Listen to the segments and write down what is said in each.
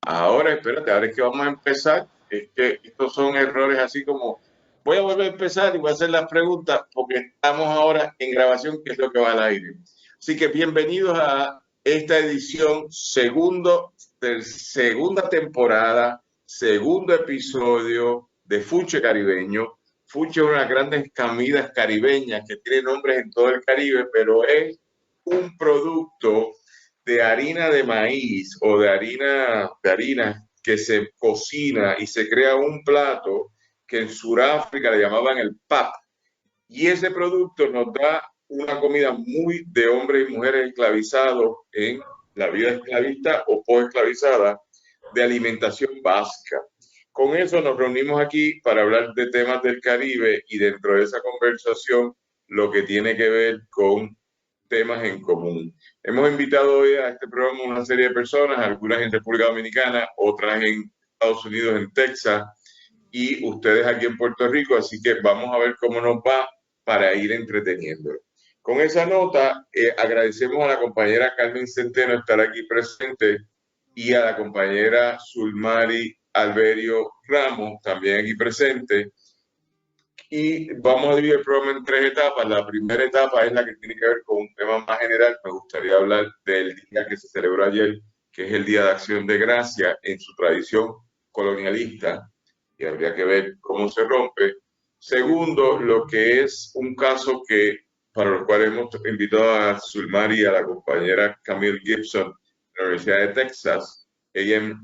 Ahora espérate, ahora es que vamos a empezar. Es que estos son errores así como voy a volver a empezar y voy a hacer las preguntas porque estamos ahora en grabación, que es lo que va al aire. Así que bienvenidos a esta edición segunda temporada, segundo episodio de Fuche Caribeño. Fuche es una de las grandes comidas caribeñas que tiene nombres en todo el Caribe, pero es un producto de harina de maíz o de harina que se cocina y se crea un plato que en Sudáfrica le llamaban el pap. Y ese producto nos da una comida muy de hombres y mujeres esclavizados en la vida esclavista o post-esclavizada de alimentación básica. Con eso nos reunimos aquí para hablar de temas del Caribe y dentro de esa conversación lo que tiene que ver con temas en común. Hemos invitado hoy a este programa una serie de personas, algunas en República Dominicana, otras en Estados Unidos, en Texas, y ustedes aquí en Puerto Rico, así que vamos a ver cómo nos va para ir entreteniendo. Con esa nota, agradecemos a la compañera Carmen Centeno estar aquí presente y a la compañera Zulmari Alberio Ramos, también aquí presente. Y vamos a dividir el programa en tres etapas. La primera etapa es la que tiene que ver con un tema más general. Me gustaría hablar del día que se celebró ayer, que es el Día de Acción de Gracia en su tradición colonialista, y habría que ver cómo se rompe. Segundo, lo que es un caso que para el cual hemos invitado a Zulmari y a la compañera Camille Gibson de la Universidad de Texas,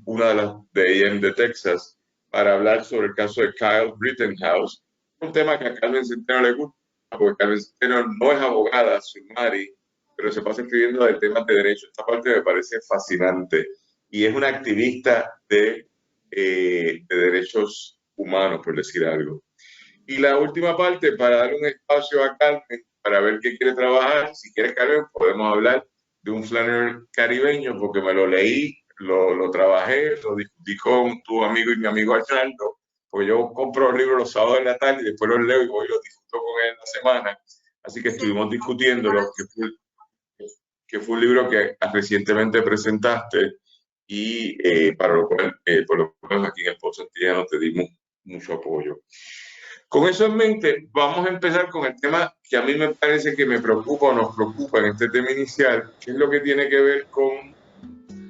una de las de Texas, para hablar sobre el caso de Kyle Rittenhouse, un tema que a Carmen Centeno le gusta, porque Carmen Centeno no es abogada, Zulmari, pero se pasa escribiendo de temas de derecho. Esta parte me parece fascinante y es una activista de derechos humanos, por decir algo. Y la última parte, para dar un espacio a Carmen, para ver qué quiere trabajar. Si quieres, Carmen, podemos hablar de un flanner caribeño, porque me lo leí, lo trabajé, lo discutí con tu amigo y mi amigo Arnaldo, porque yo compro libros los sábados en la tarde y después los leo y voy y los discuto con él en la semana. Así que estuvimos discutiéndolo, que fue un libro que recientemente presentaste y para lo cual, por lo menos aquí en el Pozo Antillano te dimos mucho apoyo. Con eso en mente, vamos a empezar con el tema que a mí me parece que me preocupa o nos preocupa en este tema inicial, que es lo que tiene que ver con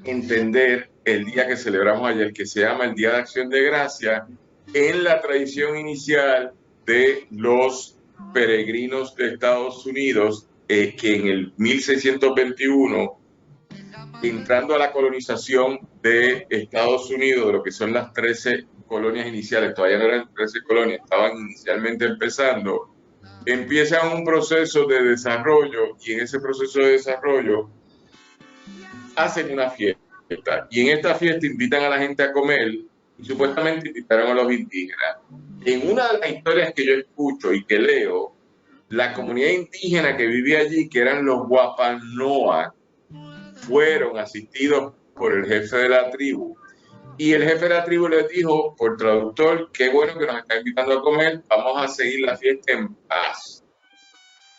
entender el día que celebramos ayer, que se llama el Día de Acción de Gracia, en la tradición inicial de los peregrinos de Estados Unidos, que en el 1621, entrando a la colonización de Estados Unidos, de lo que son las 13 colonias iniciales, todavía no eran 13 colonias, estaban inicialmente empezando, empiezan un proceso de desarrollo y en ese proceso de desarrollo hacen una fiesta. Y en esta fiesta invitan a la gente a comer y supuestamente invitaron a los indígenas. En una de las historias que yo escucho y que leo, la comunidad indígena que vivía allí, que eran los Guapanoa, fueron asistidos por el jefe de la tribu. Y el jefe de la tribu les dijo, por traductor, qué bueno que nos está invitando a comer, vamos a seguir la fiesta en paz.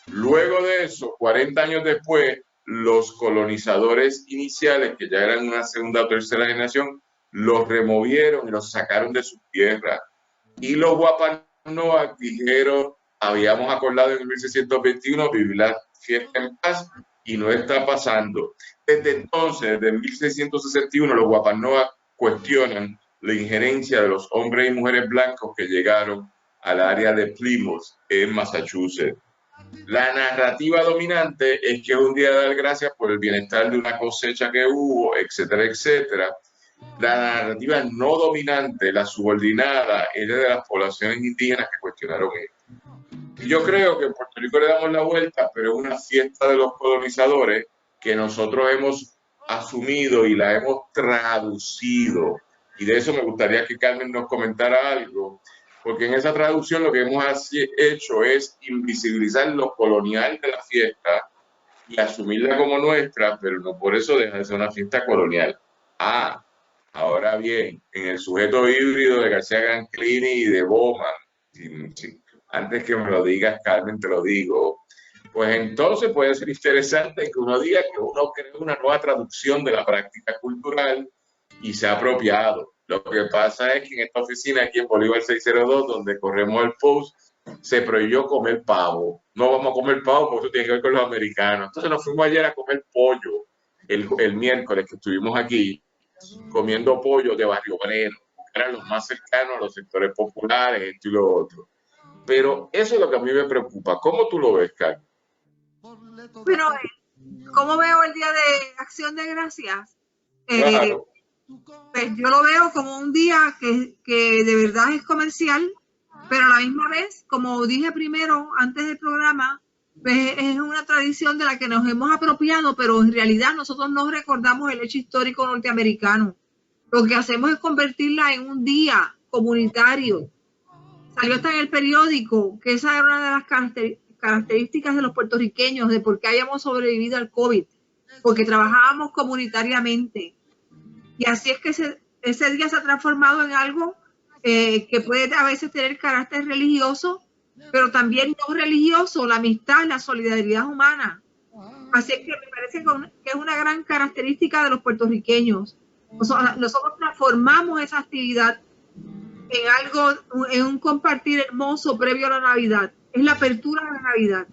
Luego de eso, 40 años después, los colonizadores iniciales, que ya eran una segunda o tercera generación, los removieron y los sacaron de su tierra. Y los Guapanoa dijeron, habíamos acordado en 1621 vivir la fiesta en paz y no está pasando. Desde entonces, desde 1661, los Guapanoa cuestionan la injerencia de los hombres y mujeres blancos que llegaron al área de Plymouth, en Massachusetts. La narrativa dominante es que es un día de dar gracias por el bienestar de una cosecha que hubo, etcétera, etcétera. La narrativa no dominante, la subordinada, es de las poblaciones indígenas que cuestionaron esto. Y yo creo que en Puerto Rico le damos la vuelta, pero es una fiesta de los colonizadores que nosotros hemos asumido y la hemos traducido. Y de eso me gustaría que Carmen nos comentara algo, porque en esa traducción lo que hemos hecho es invisibilizar lo colonial de la fiesta y asumirla como nuestra, pero no por eso deja de ser una fiesta colonial. Ahora bien, en el sujeto híbrido de García Ganclini y de Bowman, antes que me lo digas, Carmen, te lo digo, pues entonces puede ser interesante que uno diga que uno crea una nueva traducción de la práctica cultural y se ha apropiado. Lo que pasa es que en esta oficina aquí en Bolívar 602, donde corremos el post, se prohibió comer pavo. No vamos a comer pavo porque eso tiene que ver con los americanos. Entonces nos fuimos ayer a comer pollo el miércoles que estuvimos aquí comiendo pollo de Barrio Obrero. Eran los más cercanos a los sectores populares, esto y lo otro. Pero eso es lo que a mí me preocupa. ¿Cómo tú lo ves, Carmen? Bueno, ¿cómo veo el Día de Acción de Gracias? Claro. Pues yo lo veo como un día que de verdad es comercial, pero a la misma vez, como dije primero, antes del programa, pues es una tradición de la que nos hemos apropiado, pero en realidad nosotros no recordamos el hecho histórico norteamericano. Lo que hacemos es convertirla en un día comunitario. Salió hasta en el periódico que esa era una de las características de los puertorriqueños, de por qué hayamos sobrevivido al COVID, porque trabajábamos comunitariamente. Y así es que ese día se ha transformado en algo que puede a veces tener carácter religioso, pero también no religioso, la amistad, la solidaridad humana. Así es que me parece que es una gran característica de los puertorriqueños. Nosotros transformamos esa actividad en algo, en un compartir hermoso previo a la Navidad. Es la apertura de la Navidad.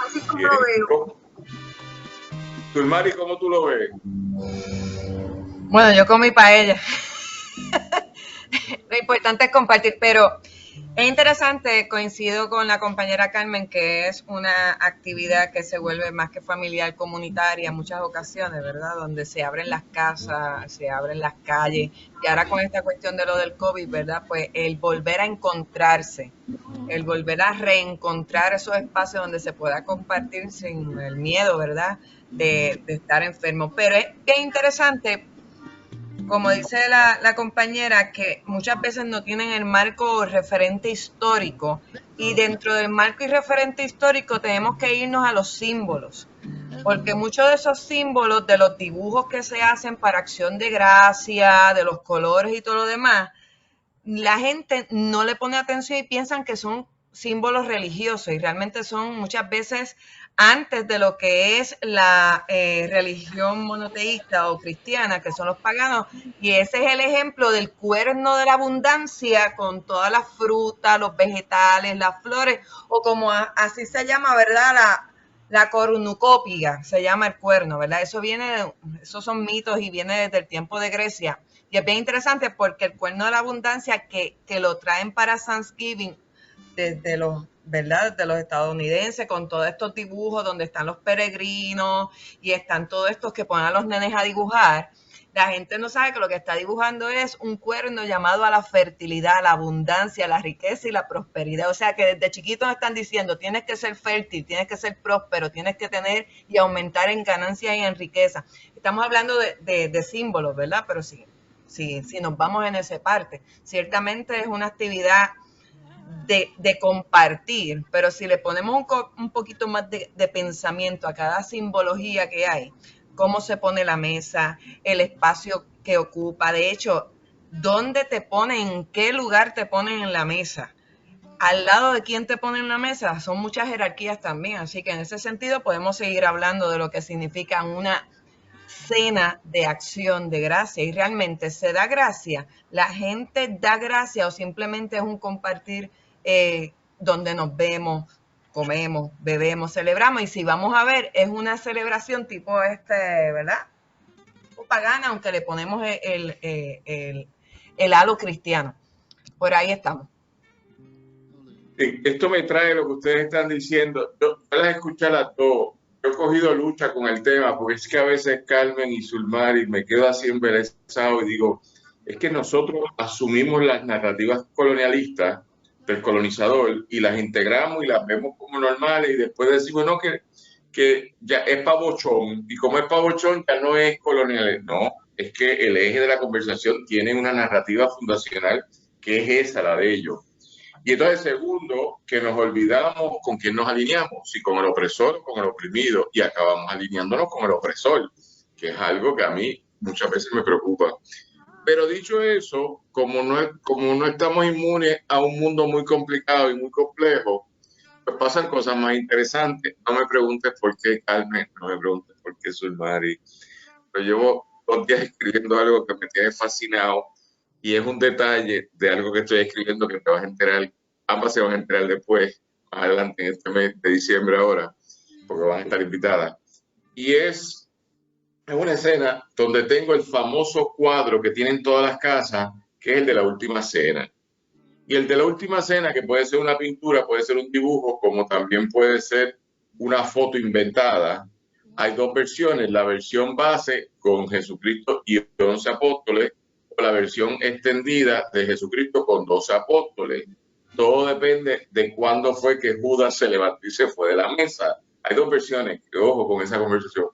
Así es como lo veo. Zulmari, ¿cómo tú lo ves? Bueno, yo comí paella. Lo importante es compartir, pero es interesante, coincido con la compañera Carmen, que es una actividad que se vuelve más que familiar, comunitaria en muchas ocasiones, ¿verdad? Donde se abren las casas, se abren las calles, y ahora con esta cuestión de lo del COVID, ¿verdad? Pues el volver a encontrarse, el volver a reencontrar esos espacios donde se pueda compartir sin el miedo, ¿verdad? De estar enfermo. Pero es bien interesante, como dice la compañera, que muchas veces no tienen el marco referente histórico, y dentro del marco y referente histórico tenemos que irnos a los símbolos, porque muchos de esos símbolos, de los dibujos que se hacen para acción de gracia, de los colores y todo lo demás, la gente no le pone atención y piensan que son símbolos religiosos, y realmente son muchas veces antes de lo que es la religión monoteísta o cristiana, que son los paganos, y ese es el ejemplo del cuerno de la abundancia con todas las frutas, los vegetales, las flores, o como así se llama, ¿verdad? La cornucópiga, se llama el cuerno, ¿verdad? Esos son mitos y viene desde el tiempo de Grecia. Y es bien interesante porque el cuerno de la abundancia que lo traen para Thanksgiving desde los, ¿verdad? De los estadounidenses, con todos estos dibujos donde están los peregrinos y están todos estos que ponen a los nenes a dibujar. La gente no sabe que lo que está dibujando es un cuerno llamado a la fertilidad, a la abundancia, a la riqueza y la prosperidad. O sea que desde chiquitos nos están diciendo, tienes que ser fértil, tienes que ser próspero, tienes que tener y aumentar en ganancias y en riqueza. Estamos hablando de símbolos, ¿verdad? Pero sí. Si nos vamos en esa parte, ciertamente es una actividad de compartir, pero si le ponemos un poquito más de pensamiento a cada simbología que hay, cómo se pone la mesa, el espacio que ocupa, de hecho, dónde te ponen, en qué lugar te ponen en la mesa, al lado de quién te pone en la mesa, son muchas jerarquías también, así que en ese sentido podemos seguir hablando de lo que significa una cena de acción de gracia, y realmente se da gracia, la gente da gracia o simplemente es un compartir donde nos vemos, comemos, bebemos, celebramos, y si vamos a ver es una celebración tipo ¿verdad? O pagana, aunque le ponemos el halo cristiano. Por ahí estamos. Esto me trae lo que ustedes están diciendo. Yo las escuché a las dos. Yo he cogido lucha con el tema porque es que a veces Carmen y Zulmari me quedo así embelesado y digo, es que nosotros asumimos las narrativas colonialistas del colonizador y las integramos y las vemos como normales y después decimos, no, que ya es pavochón y como es pavochón ya no es colonial. No, es que el eje de la conversación tiene una narrativa fundacional que es esa, la de ellos. Y entonces, segundo, que nos olvidamos con quién nos alineamos, si con el opresor o con el oprimido, y acabamos alineándonos con el opresor, que es algo que a mí muchas veces me preocupa. Pero dicho eso, como no estamos inmunes a un mundo muy complicado y muy complejo, pues pasan cosas más interesantes. No me preguntes por qué, Carmen, no me preguntes por qué, Zulmari. Pero llevo 2 días escribiendo algo que me tiene fascinado y es un detalle de algo que estoy escribiendo que te vas a enterar, ambas se van a enterar después, más adelante en este mes de diciembre ahora, porque van a estar invitadas. Y es una escena donde tengo el famoso cuadro que tienen todas las casas, que es el de la Última Cena. Y el de la Última Cena, que puede ser una pintura, puede ser un dibujo, como también puede ser una foto inventada. Hay 2 versiones, la versión base con Jesucristo y 11 apóstoles, o la versión extendida de Jesucristo con 12 apóstoles. Todo depende de cuándo fue que Judas se levantó y se fue de la mesa. Hay 2 versiones, ojo con esa conversación.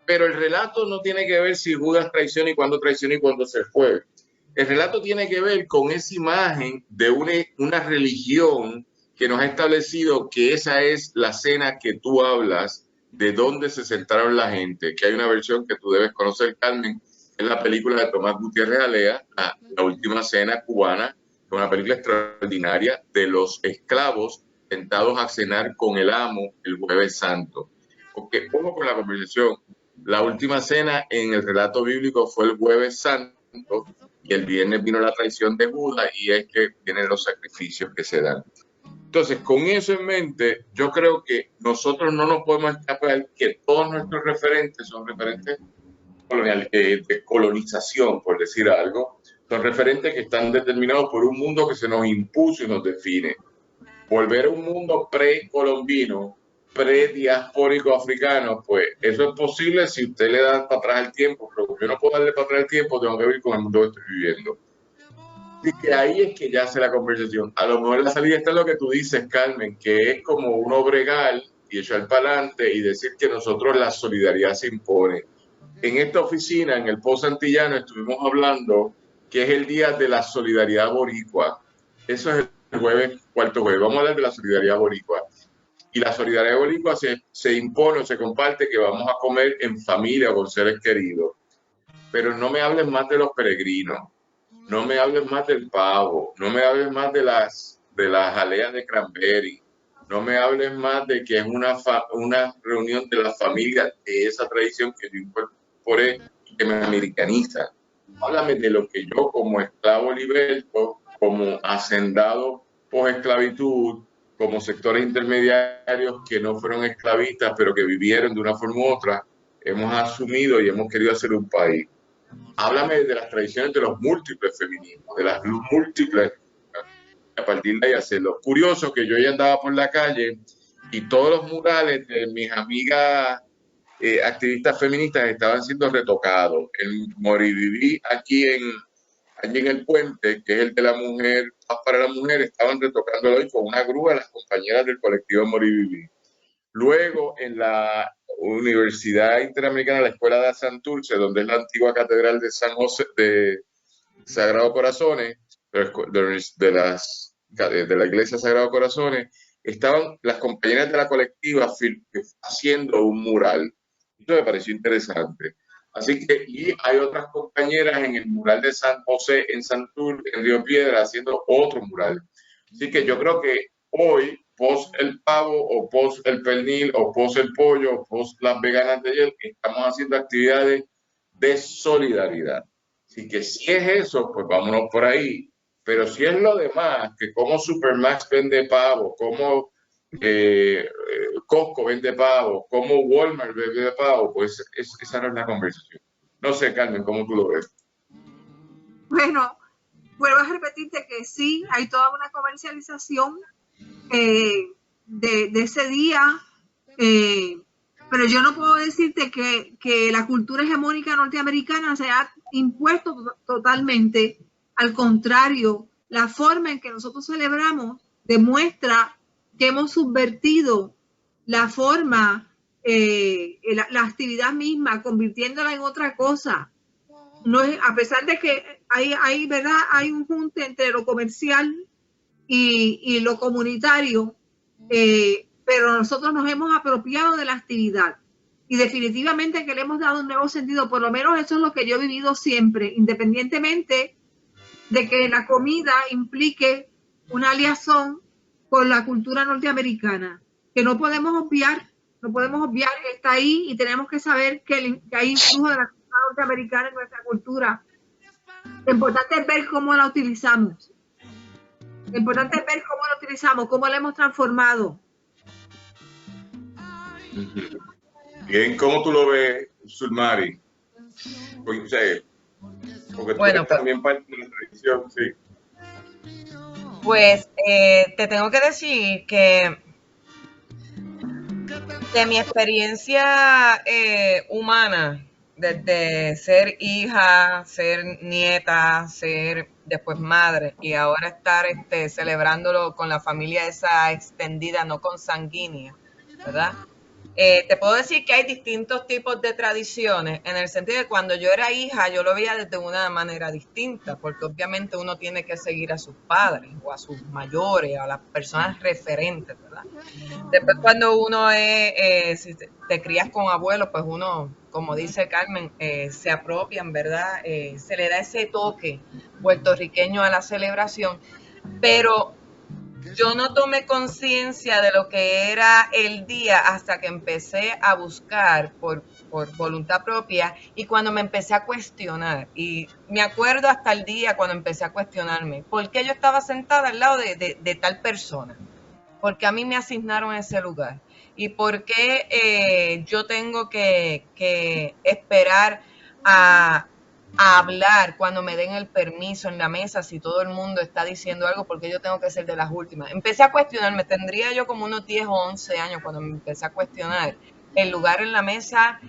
Pero el relato no tiene que ver si Judas traicionó y cuándo se fue. El relato tiene que ver con esa imagen de una religión que nos ha establecido que esa es la cena que tú hablas, de dónde se sentaron la gente, que hay una versión que tú debes conocer, Carmen, es la película de Tomás Gutiérrez Alea, la Última Cena cubana, una película extraordinaria de los esclavos sentados a cenar con el amo el Jueves Santo. Porque, ojo con la conversación, la Última Cena en el relato bíblico fue el Jueves Santo y el viernes vino la traición de Judas y es que vienen los sacrificios que se dan. Entonces, con eso en mente, yo creo que nosotros no nos podemos escapar que todos nuestros referentes son referentes de colonización, por decir algo, son referentes que están determinados por un mundo que se nos impuso y nos define. Volver a un mundo precolombino, prediaspórico africano, pues eso es posible si usted le da para atrás el tiempo, pero yo no puedo darle para atrás el tiempo, tengo que vivir con el mundo que estoy viviendo. Así que ahí es que ya hace la conversación. A lo mejor la salida está en lo que tú dices, Carmen, que es como uno bregar y echar para adelante y decir que nosotros la solidaridad se impone. En esta oficina, en el Pozo Antillano, estuvimos hablando que es el Día de la Solidaridad Boricua. Eso es el cuarto jueves. Vamos a hablar de la solidaridad boricua. Y la solidaridad boricua se impone o se comparte que vamos a comer en familia o con seres queridos. Pero no me hables más de los peregrinos. No me hables más del pavo, no me hables más de las jaleas de cranberry, no me hables más de que es una reunión de las familias de esa tradición que yo incorporé y que me americaniza. Háblame de lo que yo como esclavo liberto, como hacendado post esclavitud, como sectores intermediarios que no fueron esclavistas pero que vivieron de una forma u otra, hemos asumido y hemos querido hacer un país. Háblame de las tradiciones de los múltiples feminismos, de las múltiples, a partir de ahí hacerlo. Curioso que yo ya andaba por la calle y todos los murales de mis amigas activistas feministas estaban siendo retocados. En Moriviví, allí en el puente, que es el de la mujer, Paz para la mujer, estaban retocándolo hoy con una grúa las compañeras del colectivo Moriviví. Luego, en la Universidad Interamericana, la Escuela de Santurce, donde es la antigua catedral de San José de Sagrado Corazones, de la Iglesia Sagrado Corazones, estaban las compañeras de la colectiva haciendo un mural. Esto me pareció interesante. Así que, y hay otras compañeras en el mural de San José en Santurce, en Río Piedra, haciendo otro mural. Así que yo creo que hoy, post el pavo, o post el pernil, o post el pollo, o post las veganas de ayer, estamos haciendo actividades de solidaridad. Así que si es eso, pues vámonos por ahí. Pero si es lo demás, que como Supermax vende pavo, como Costco vende pavo, como Walmart vende pavo, pues esa no es la conversación. No sé, Carmen, ¿cómo tú lo ves? Bueno, vuelvo a repetirte que sí, hay toda una comercialización de ese día, pero yo no puedo decirte que la cultura hegemónica norteamericana se ha impuesto totalmente. Al contrario, la forma en que nosotros celebramos demuestra que hemos subvertido la forma, la actividad misma, convirtiéndola en otra cosa. No es, a pesar de que ¿verdad? Hay un junte entre lo comercial y lo comunitario, pero nosotros nos hemos apropiado de la actividad y definitivamente que le hemos dado un nuevo sentido. Por lo menos eso es lo que yo he vivido siempre, independientemente de que la comida implique una liazón con la cultura norteamericana, que no podemos obviar, que está ahí y tenemos que saber que hay influjo de la norteamericana en nuestra cultura. Lo importante es ver cómo la utilizamos. Lo importante es ver cómo la utilizamos, cómo la hemos transformado. Bien, ¿cómo tú lo ves, Sulmari? Porque tú Bueno, eres también parte de la tradición, sí. Pues te tengo que decir que mi experiencia humana, desde ser hija, ser nieta, ser después madre y ahora estar celebrándolo con la familia esa extendida, no consanguínea, ¿verdad? Te puedo decir que hay distintos tipos de tradiciones, en el sentido de que cuando yo era hija yo lo veía desde una manera distinta, porque obviamente uno tiene que seguir a sus padres o a sus mayores, a las personas referentes, ¿verdad? Después cuando uno si te crías con abuelos, pues uno, como dice Carmen, se apropian, ¿verdad? Se le da ese toque puertorriqueño a la celebración, pero yo no tomé conciencia de lo que era el día hasta que empecé a buscar por voluntad propia y cuando me empecé a cuestionar. Y me acuerdo hasta el día cuando empecé a cuestionarme, ¿por qué yo estaba sentada al lado de tal persona? ¿Por qué a mí me asignaron ese lugar? ¿Y por qué yo tengo que esperar a hablar cuando me den el permiso en la mesa si todo el mundo está diciendo algo? Porque yo tengo que ser de las últimas. Empecé a cuestionarme, tendría yo como unos 10 o 11 años cuando me empecé a cuestionar el lugar en la mesa,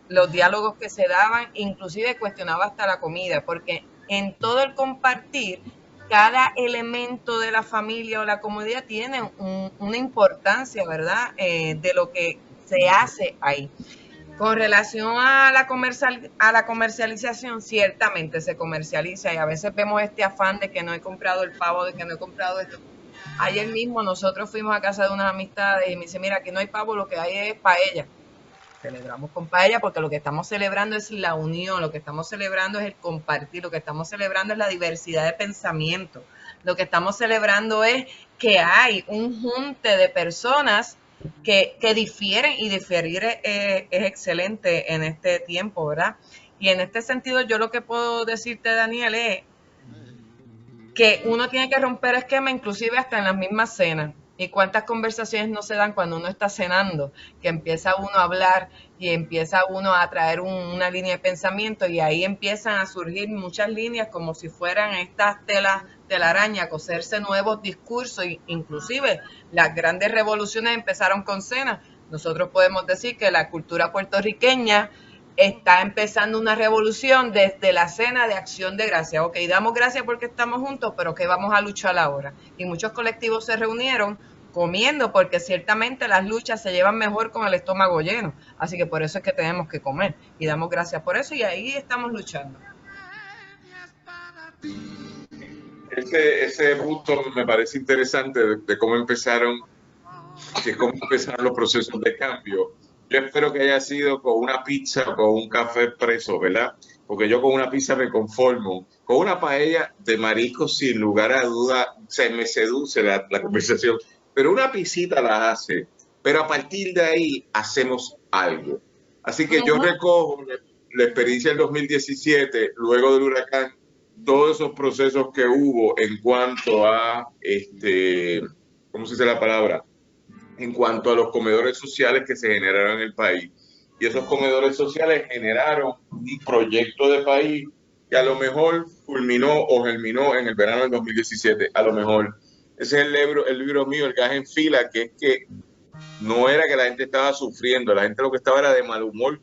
los diálogos que se daban, inclusive cuestionaba hasta la comida, porque en todo el compartir, cada elemento de la familia o la comunidad tiene una importancia, ¿verdad? De lo que se hace ahí. Con relación a la comercialización, ciertamente se comercializa y a veces vemos este afán de que no he comprado el pavo, de que no he comprado esto. Ayer mismo nosotros fuimos a casa de unas amistades y me dice, mira, aquí no hay pavo, lo que hay es paella. Celebramos con paella porque lo que estamos celebrando es la unión, lo que estamos celebrando es el compartir, lo que estamos celebrando es la diversidad de pensamiento, lo que estamos celebrando es que hay un junte de personas que difieren y diferir es excelente en este tiempo, ¿verdad? Y en este sentido yo lo que puedo decirte, Daniel, es que uno tiene que romper esquema inclusive hasta en las mismas cenas. ¿Y cuántas conversaciones no se dan cuando uno está cenando? Que empieza uno a hablar y empieza uno a traer una línea de pensamiento y ahí empiezan a surgir muchas líneas como si fueran estas telaraña, a coserse nuevos discursos. Inclusive las grandes revoluciones empezaron con cenas. Nosotros podemos decir que la cultura puertorriqueña está empezando una revolución desde la cena de Acción de Gracias. Ok, damos gracias porque estamos juntos, pero ¿qué vamos a luchar ahora? Y muchos colectivos se reunieron comiendo porque ciertamente las luchas se llevan mejor con el estómago lleno. Así que por eso es que tenemos que comer. Y damos gracias por eso y ahí estamos luchando. Ese punto me parece interesante de cómo empezaron los procesos de cambio. Yo espero que haya sido con una pizza o con un café expreso, ¿verdad? Porque yo con una pizza me conformo. Con una paella de mariscos, sin lugar a duda, me seduce la conversación. Pero una pisita la hace. Pero a partir de ahí hacemos algo. Así que yo recojo la experiencia del 2017, luego del huracán, todos esos procesos que hubo en cuanto a, ¿cómo se dice la palabra? En cuanto a los comedores sociales que se generaron en el país. Y esos comedores sociales generaron un proyecto de país que a lo mejor culminó o germinó en el verano del 2017. A lo mejor. Ese es el libro mío, El Gas en Fila, que es que no era que la gente estaba sufriendo, la gente lo que estaba era de mal humor,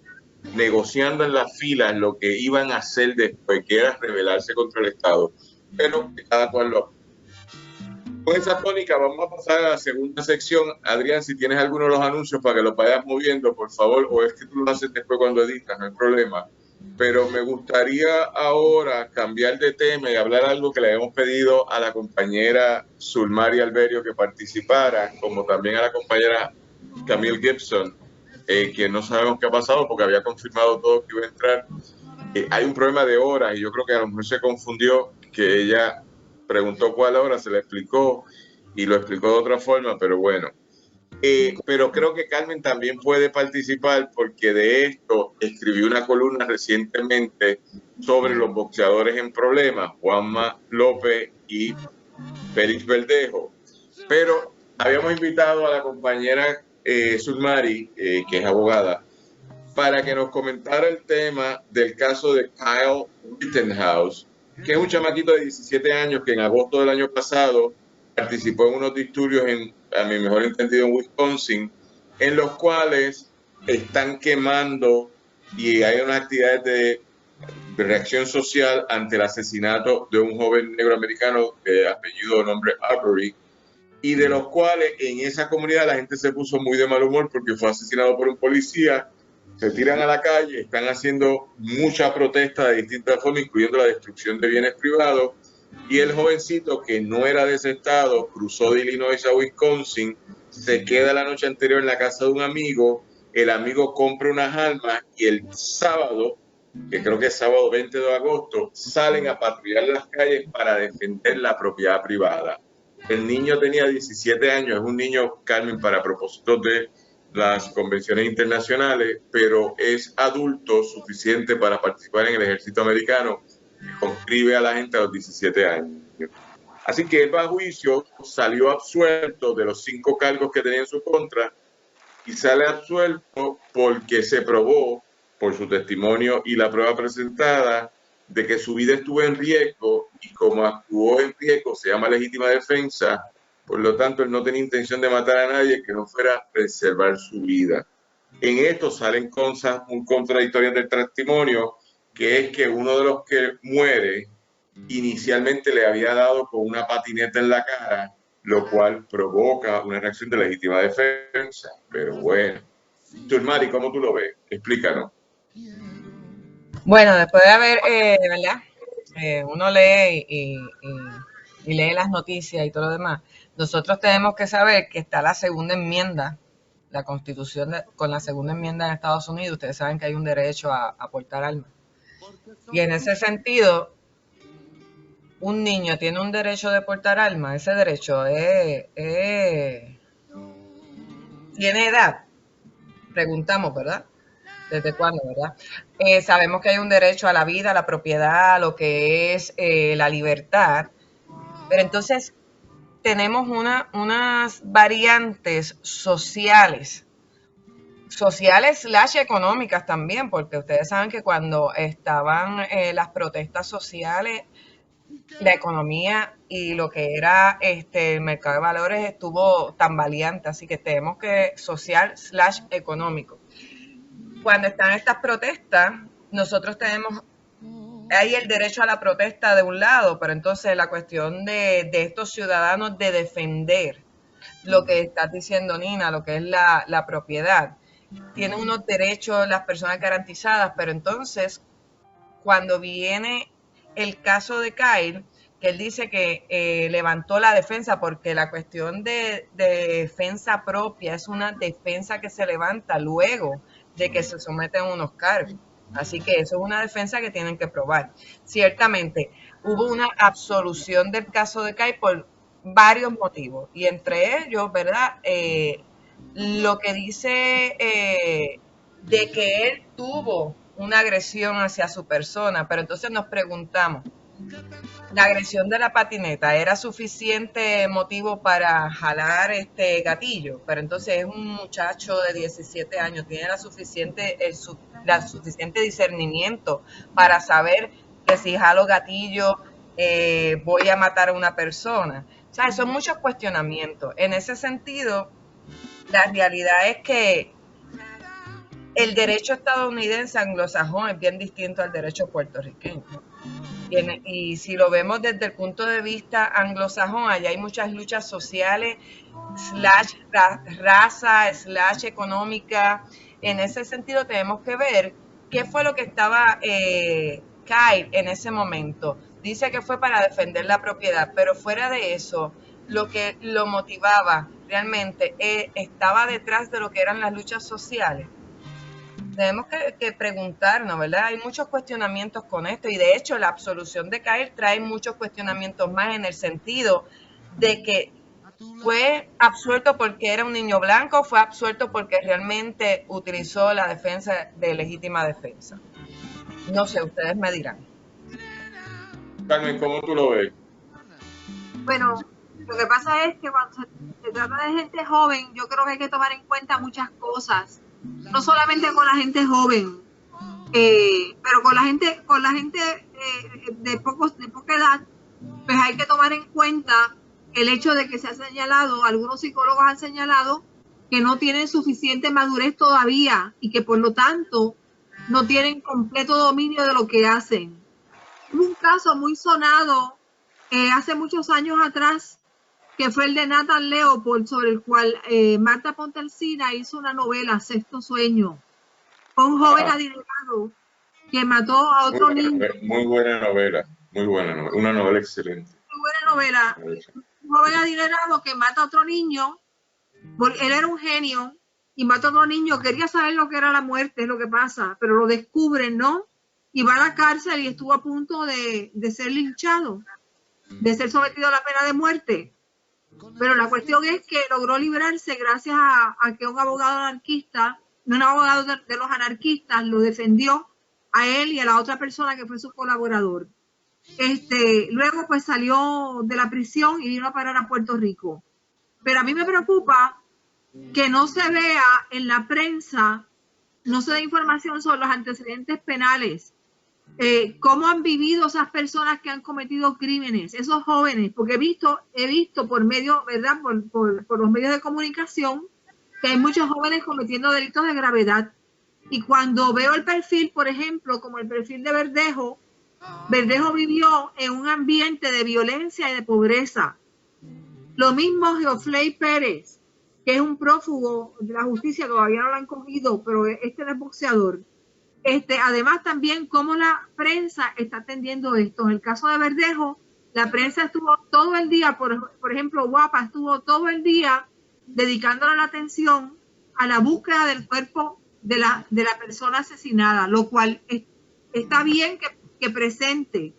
negociando en las filas lo que iban a hacer después, que era rebelarse contra el Estado. Pero cada cual lo... Con esa tónica vamos a pasar a la segunda sección. Adrián, si tienes alguno de los anuncios para que los vayas moviendo, por favor, o es que tú lo haces después cuando editas, no hay problema. Pero me gustaría ahora cambiar de tema y hablar algo que le habíamos pedido a la compañera Sulmari Alberio que participara, como también a la compañera Camille Gibson, que no sabemos qué ha pasado porque había confirmado todo que iba a entrar. Hay un problema de horas y yo creo que a lo mejor se confundió, que ella preguntó cuál hora, se le explicó y lo explicó de otra forma, pero bueno. Pero creo que Carmen también puede participar porque de esto escribió una columna recientemente sobre los boxeadores en problemas, Juanma López y Félix Verdejo. Pero habíamos invitado a la compañera Sulmari, que es abogada, para que nos comentara el tema del caso de Kyle Rittenhouse, que es un chamaquito de 17 años que en agosto del año pasado participó en unos disturbios, a mi mejor entendido, en Wisconsin, en los cuales están quemando y hay unas actividades de reacción social ante el asesinato de un joven negro americano de apellido o nombre Arbery, y de los cuales en esa comunidad la gente se puso muy de mal humor porque fue asesinado por un policía. Se tiran a la calle, están haciendo mucha protesta de distintas formas, incluyendo la destrucción de bienes privados, y el jovencito, que no era de ese estado, cruzó de Illinois a Wisconsin, se queda la noche anterior en la casa de un amigo, el amigo compra unas armas y el sábado, que creo que es sábado 20 de agosto, salen a patrullar las calles para defender la propiedad privada. El niño tenía 17 años, es un niño, Carmen, para propósitos de las convenciones internacionales, pero es adulto suficiente para participar en el ejército americano, que conscribe a la gente a los 17 años. Así que él va a juicio, salió absuelto de los 5 cargos que tenía en su contra y sale absuelto porque se probó, por su testimonio y la prueba presentada, de que su vida estuvo en riesgo, y como actuó en riesgo se llama legítima defensa. Por lo tanto, él no tenía intención de matar a nadie que no fuera a preservar su vida. En esto salen cosas muy contradictorias del testimonio, que es que uno de los que muere inicialmente le había dado con una patineta en la cara, lo cual provoca una reacción de legítima defensa. Pero bueno, Sulmari, ¿cómo tú lo ves? Explícanos. Bueno, después de haber, ¿verdad? Uno lee y lee las noticias y todo lo demás. Nosotros tenemos que saber que está la segunda enmienda, la Constitución con la segunda enmienda en Estados Unidos. Ustedes saben que hay un derecho a portar armas. Y en ese sentido, un niño tiene un derecho de portar armas. Ese derecho tiene edad. Preguntamos, ¿verdad? ¿Desde cuándo, verdad? Sabemos que hay un derecho a la vida, a la propiedad, a lo que es la libertad. Pero entonces tenemos unas variantes sociales / económicas también, porque ustedes saben que cuando estaban las protestas sociales, la economía y lo que era el mercado de valores estuvo tambaleante, así que tenemos que social / económico. Cuando están estas protestas, nosotros tenemos hay el derecho a la protesta de un lado, pero entonces la cuestión de estos ciudadanos de defender lo que está diciendo Nina, lo que es la propiedad. Tienen unos derechos las personas garantizadas, pero entonces cuando viene el caso de Kyle, que él dice que levantó la defensa, porque la cuestión de defensa propia es una defensa que se levanta luego de que se someten unos cargos. Así que eso es una defensa que tienen que probar. Ciertamente, hubo una absolución del caso de Kyle por varios motivos, y entre ellos, ¿verdad? Lo que dice de que él tuvo una agresión hacia su persona, pero entonces nos preguntamos, ¿la agresión de la patineta era suficiente motivo para jalar este gatillo? Pero entonces es un muchacho de 17 años, tiene la suficiente discernimiento para saber que si jalo gatillo voy a matar a una persona. O sea, son muchos cuestionamientos. En ese sentido, la realidad es que el derecho estadounidense anglosajón es bien distinto al derecho puertorriqueño. Y si lo vemos desde el punto de vista anglosajón, allá hay muchas luchas sociales, raza, económica. En ese sentido tenemos que ver qué fue lo que estaba Kyle en ese momento. Dice que fue para defender la propiedad, pero fuera de eso, lo que lo motivaba realmente estaba detrás de lo que eran las luchas sociales. Tenemos que preguntarnos, ¿verdad? Hay muchos cuestionamientos con esto, y de hecho la absolución de Kyle trae muchos cuestionamientos más, en el sentido de que ¿Fue absuelto porque era un niño blanco o fue absuelto porque realmente utilizó la defensa de legítima defensa? No sé, ustedes me dirán. Carmen, ¿cómo tú lo ves? Bueno, lo que pasa es que cuando se trata de gente joven, yo creo que hay que tomar en cuenta muchas cosas. No solamente con la gente joven, pero con la gente de poca edad, pues hay que tomar en cuenta el hecho de que se ha señalado, algunos psicólogos han señalado que no tienen suficiente madurez todavía y que por lo tanto no tienen completo dominio de lo que hacen. Hubo un caso muy sonado hace muchos años atrás, que fue el de Nathan Leopold, sobre el cual Marta Ponte Alsina hizo una novela, Sexto Sueño. Fue un joven adinerado que mató a otro niño. Muy buena novela, una novela excelente. Muy buena novela. Un joven adinerado que mata a otro niño, él era un genio, y mata a otro niño, quería saber lo que era la muerte, es lo que pasa, pero lo descubren, ¿no? Y va a la cárcel y estuvo a punto de ser linchado, de ser sometido a la pena de muerte. Pero la cuestión es que logró librarse gracias a que un abogado anarquista, un abogado de los anarquistas, lo defendió a él y a la otra persona que fue su colaborador. Luego pues salió de la prisión y vino a parar a Puerto Rico. Pero a mí me preocupa que no se vea en la prensa, no se dé información sobre los antecedentes penales, cómo han vivido esas personas que han cometido crímenes, esos jóvenes, porque he visto por medio, ¿verdad? Por los medios de comunicación, que hay muchos jóvenes cometiendo delitos de gravedad. Y cuando veo el perfil, por ejemplo, como el perfil de Verdejo, Verdejo vivió en un ambiente de violencia y de pobreza. Lo mismo Geoffrey Pérez, que es un prófugo de la justicia, todavía no lo han cogido, pero este es boxeador. Además también cómo la prensa está atendiendo esto. En el caso de Verdejo, la prensa estuvo todo el día, por ejemplo, Guapa estuvo todo el día dedicándole la atención a la búsqueda del cuerpo de la persona asesinada, lo cual está bien que presente,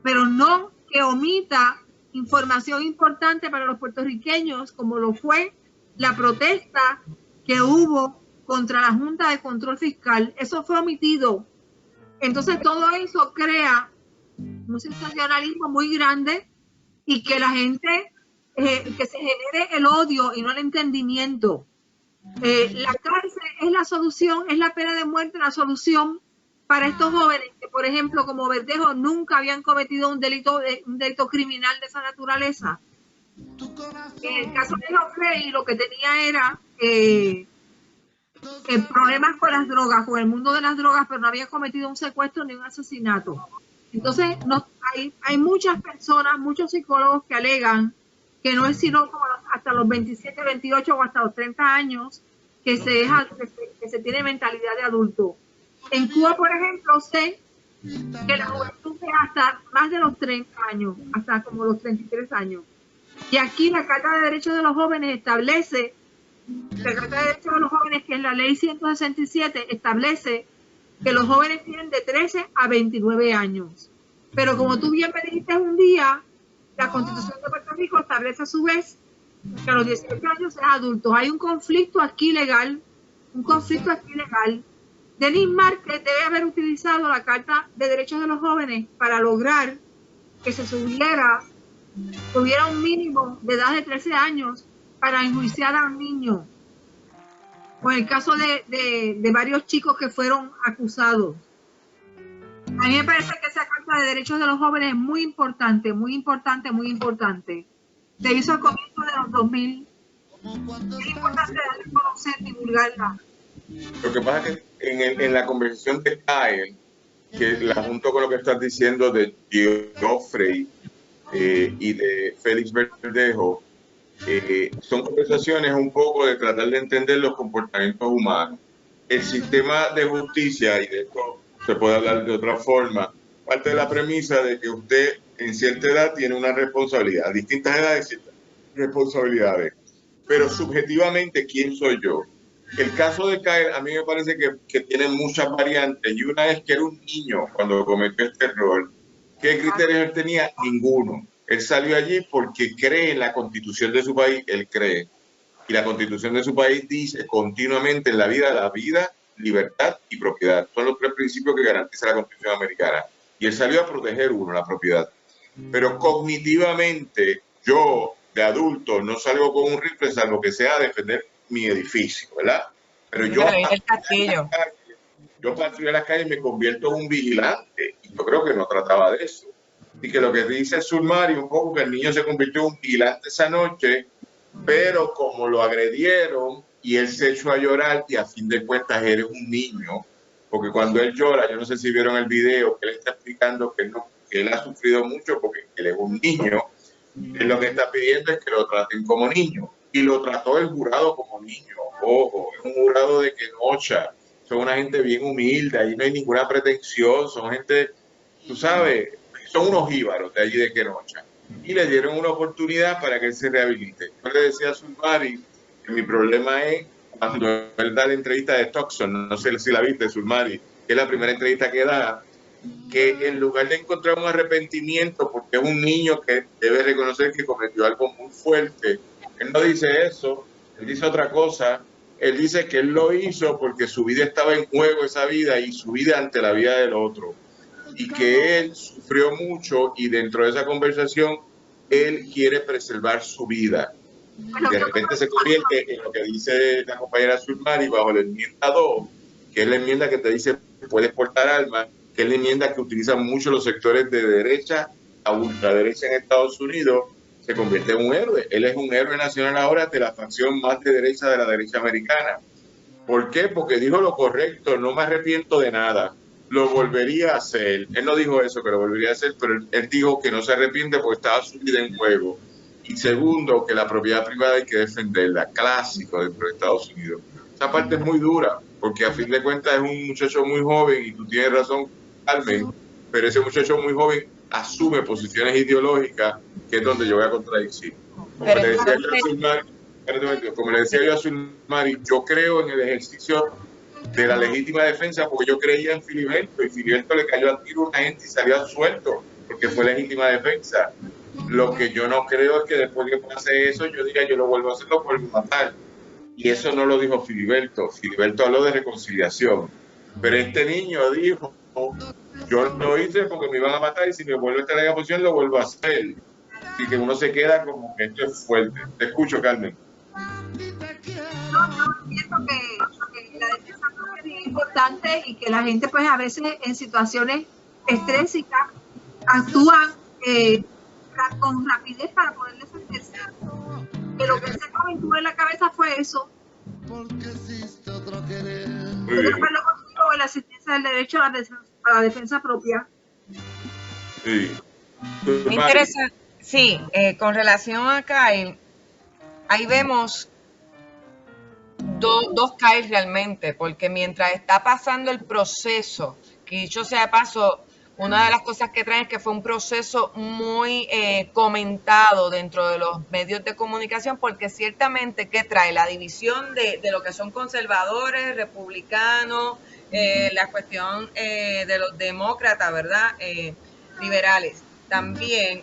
pero no que omita información importante para los puertorriqueños, como lo fue la protesta que hubo contra la Junta de Control Fiscal. Eso fue omitido. Entonces todo eso crea un sensacionalismo muy grande y que la gente, que se genere el odio y no el entendimiento. La cárcel es la solución, es la pena de muerte la solución para estos jóvenes que, por ejemplo, como Verdejo, nunca habían cometido un delito criminal de esa naturaleza. En el caso de Geoffrey, lo que tenía era problemas con las drogas, con el mundo de las drogas, pero no había cometido un secuestro ni un asesinato. Entonces, hay muchas personas, muchos psicólogos que alegan que no es sino como hasta los 27, 28 o hasta los 30 años que se tiene mentalidad de adulto. En Cuba, por ejemplo, sé que la juventud es hasta más de los 30 años, hasta como los 33 años. Y aquí la Carta de Derechos de los Jóvenes establece, la Carta de Derechos de los Jóvenes, que es la Ley 167, establece que los jóvenes tienen de 13 a 29 años. Pero como tú bien me dijiste un día, la Constitución de Puerto Rico establece a su vez que a los 18 años es adulto. Hay un conflicto aquí legal, Denis Márquez debe haber utilizado la Carta de Derechos de los Jóvenes para lograr que se tuviera un mínimo de edad de 13 años para enjuiciar a un niño. O en el caso de varios chicos que fueron acusados. A mí me parece que esa Carta de Derechos de los Jóvenes es muy importante, muy importante, muy importante. Se hizo al comienzo de los 2000. Es importante darle a conocer, divulgarla. Lo que pasa es que en la conversación de Kyle, que la junto con lo que estás diciendo de Geoffrey y de Félix Verdejo, son conversaciones un poco de tratar de entender los comportamientos humanos. El sistema de justicia, y de esto se puede hablar de otra forma, parte de la premisa de que usted en cierta edad tiene una responsabilidad, a distintas edades ciertas responsabilidades, pero subjetivamente, ¿quién soy yo? El caso de Kyle a mí me parece que tiene muchas variantes, y una es que era un niño cuando cometió este error. ¿Qué criterios él tenía? Ninguno. Él salió allí porque cree en la constitución de su país, él cree. Y la constitución de su país dice continuamente en la vida, libertad y propiedad. Son los 3 principios que garantiza la constitución americana. Y él salió a proteger uno, la propiedad. Pero cognitivamente, yo de adulto no salgo con un rifle salvo que sea a defender mi edificio, ¿verdad? Pero yo patrullo las calles y me convierto en un vigilante. Y yo creo que no trataba de eso. Y que lo que dice Sulmari un poco que el niño se convirtió en un vigilante esa noche, pero como lo agredieron y él se echó a llorar y a fin de cuentas eres un niño, porque cuando él llora, yo no sé si vieron el video, que él está explicando que, no, que él ha sufrido mucho porque él es un niño, él lo que está pidiendo es que lo traten como niño, y lo trató el jurado como niño. Ojo, es un jurado de Kenosha, son una gente bien humilde, ahí no hay ninguna pretensión, son gente, tú sabes, son unos jíbaros de allí de Kenosha. Y le dieron una oportunidad para que él se rehabilite. Yo le decía a Sulmari que mi problema es cuando él da la entrevista de Tucson, no sé si la viste, Sulmari, que es la primera entrevista que da, que en lugar de encontrar un arrepentimiento, porque es un niño que debe reconocer que cometió algo muy fuerte, él no dice eso, él dice otra cosa, él dice que él lo hizo porque su vida estaba en juego, esa vida, y su vida ante la vida del otro. Y que él sufrió mucho y dentro de esa conversación él quiere preservar su vida. Y de repente se convierte en lo que dice la compañera Sulmari bajo la enmienda 2, que es la enmienda que te dice puedes portar armas, que es la enmienda que utilizan mucho los sectores de derecha a ultraderecha en Estados Unidos. Se convierte en un héroe. Él es un héroe nacional ahora de la facción más de derecha de la derecha americana. ¿Por qué? Porque dijo lo correcto, no me arrepiento de nada. Lo volvería a hacer. Él no dijo eso, que lo volvería a hacer, pero él dijo que no se arrepiente porque estaba su vida en juego. Y segundo, que la propiedad privada hay que defenderla, clásico dentro de Estados Unidos. Esa parte es muy dura, porque a fin de cuentas es un muchacho muy joven, y tú tienes razón, Carmen, pero ese muchacho muy joven asume posiciones ideológicas, que es donde yo voy a contradecir. Como le decía yo a Sulmari, yo creo en el ejercicio de la legítima defensa porque yo creía en Filiberto, y Filiberto le cayó a tiro a una gente y salió suelto porque fue legítima defensa. Lo que yo no creo es que después que pase eso yo diga yo lo vuelvo a hacer, lo vuelvo a matar. Y eso no lo dijo Filiberto. Filiberto habló de reconciliación. Pero este niño dijo, yo lo hice porque me iban a matar y si me vuelvo a estar en la posición lo vuelvo a hacer. Así que uno se queda como que esto es fuerte. Te escucho, Carmen. Yo entiendo que la defensa es bien importante y que la gente pues a veces en situaciones estrésicas actúan con rapidez para poder defenderse. Que lo que se me en la cabeza fue eso. La asistencia del derecho a la defensa propia. Sí. Interesante. Sí, con relación a Kyle, ahí vemos dos Kyle realmente, porque mientras está pasando el proceso, que dicho sea de paso, una de las cosas que traen es que fue un proceso muy comentado dentro de los medios de comunicación, porque ciertamente que trae la división de lo que son conservadores, republicanos, la cuestión de los demócratas, ¿verdad? Liberales. También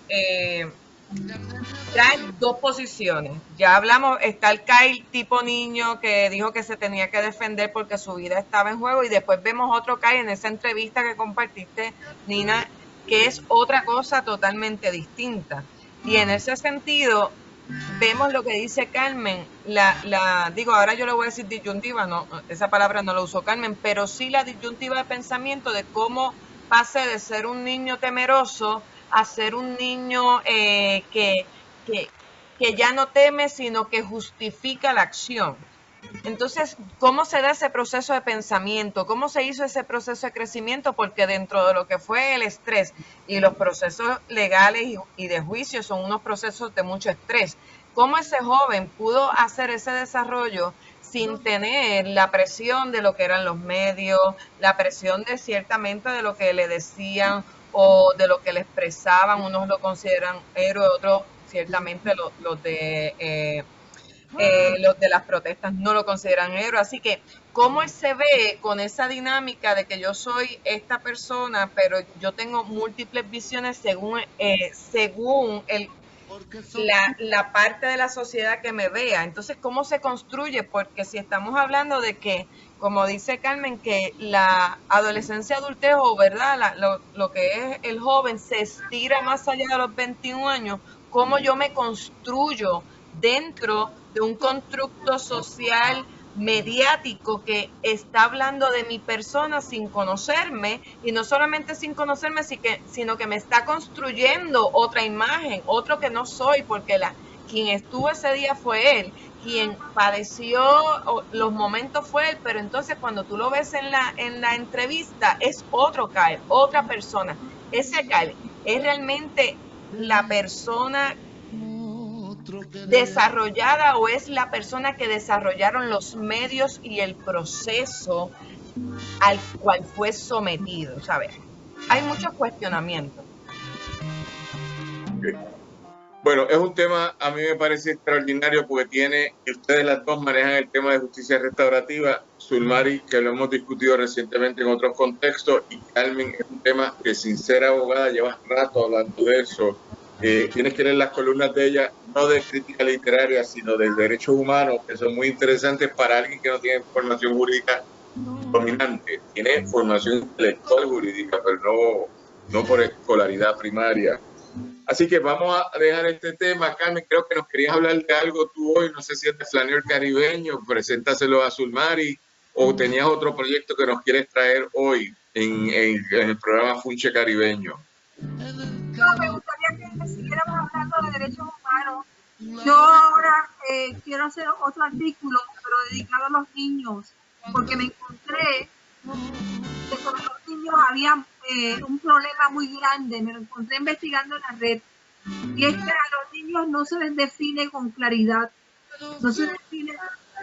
trae dos posiciones. Ya hablamos, está el Kyle tipo niño que dijo que se tenía que defender porque su vida estaba en juego, y después vemos otro Kyle en esa entrevista que compartiste, Nina, que es otra cosa totalmente distinta. Y en ese sentido vemos lo que dice Carmen, digo, ahora yo le voy a decir disyuntiva, no, esa palabra no la usó Carmen, pero sí la disyuntiva de pensamiento de cómo pase de ser un niño temeroso a ser un niño que ya no teme, sino que justifica la acción. Entonces, ¿cómo se da ese proceso de pensamiento? ¿Cómo se hizo ese proceso de crecimiento? Porque dentro de lo que fue el estrés y los procesos legales y de juicio son unos procesos de mucho estrés. ¿Cómo ese joven pudo hacer ese desarrollo sin tener la presión de lo que eran los medios, la presión de ciertamente de lo que le decían o de lo que le expresaban? Unos lo consideran héroe, otros ciertamente los de los de las protestas no lo consideran héroe. Así que, ¿cómo él se ve con esa dinámica de que yo soy esta persona, pero yo tengo múltiples visiones según la parte de la sociedad que me vea? Entonces, ¿cómo se construye? Porque si estamos hablando de que, como dice Carmen, que la adolescencia, adultez, o verdad, lo que es el joven se estira más allá de los 21 años, ¿cómo yo me construyo dentro de un constructo social mediático que está hablando de mi persona sin conocerme, y no solamente sin conocerme, sino que me está construyendo otra imagen, otro que no soy, porque quien estuvo ese día fue él, quien padeció los momentos fue él, pero entonces cuando tú lo ves en la entrevista es otro Kyle, otra persona. Ese Kyle es realmente la persona desarrollada o es la persona que desarrollaron los medios y el proceso al cual fue sometido, ¿sabes? Hay muchos cuestionamientos. Bueno, es un tema, a mí me parece extraordinario porque ustedes las dos manejan el tema de justicia restaurativa, Sulmari, que lo hemos discutido recientemente en otros contextos, y Carmen es un tema que, sin ser abogada, llevas rato hablando de eso. Tienes que leer las columnas de ella, no de crítica literaria, sino de derechos humanos, que son muy interesantes para alguien que no tiene formación jurídica dominante. Tiene formación intelectual jurídica, pero no por escolaridad primaria. Así que vamos a dejar este tema. Carmen, creo que nos querías hablar de algo tú hoy, no sé si es de flaneur caribeño, preséntaselo a Sulmari, o tenías otro proyecto que nos quieres traer hoy en el programa Funche Caribeño. No, me gustaría que siguiéramos hablando de derechos humanos. Yo ahora quiero hacer otro artículo, pero dedicado a los niños, porque me encontré que con los niños había un problema muy grande. Me lo encontré investigando en la red, y es que a los niños no se les define con claridad, no se define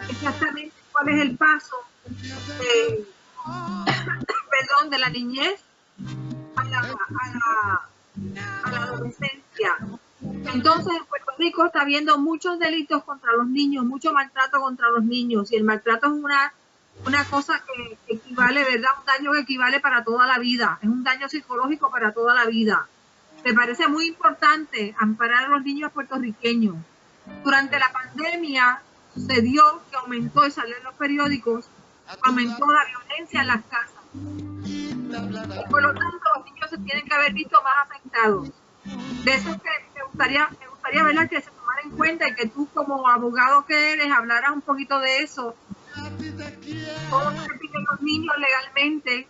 exactamente cuál es el paso de la niñez a la adolescencia. Entonces, en Puerto Rico está habiendo muchos delitos contra los niños, mucho maltrato contra los niños, y el maltrato es una cosa que equivale, ¿verdad? Un daño que equivale para toda la vida, es un daño psicológico para toda la vida. Me parece muy importante amparar a los niños puertorriqueños. Durante la pandemia sucedió que aumentó, y salió en los periódicos, aumentó la violencia en las casas. Por lo tanto, los niños se tienen que haber visto más afectados. De eso que me gustaría ¿verdad?, que se tomara en cuenta, y que tú, como abogado que eres, hablaras un poquito de eso. ¿Cómo se definen los niños legalmente?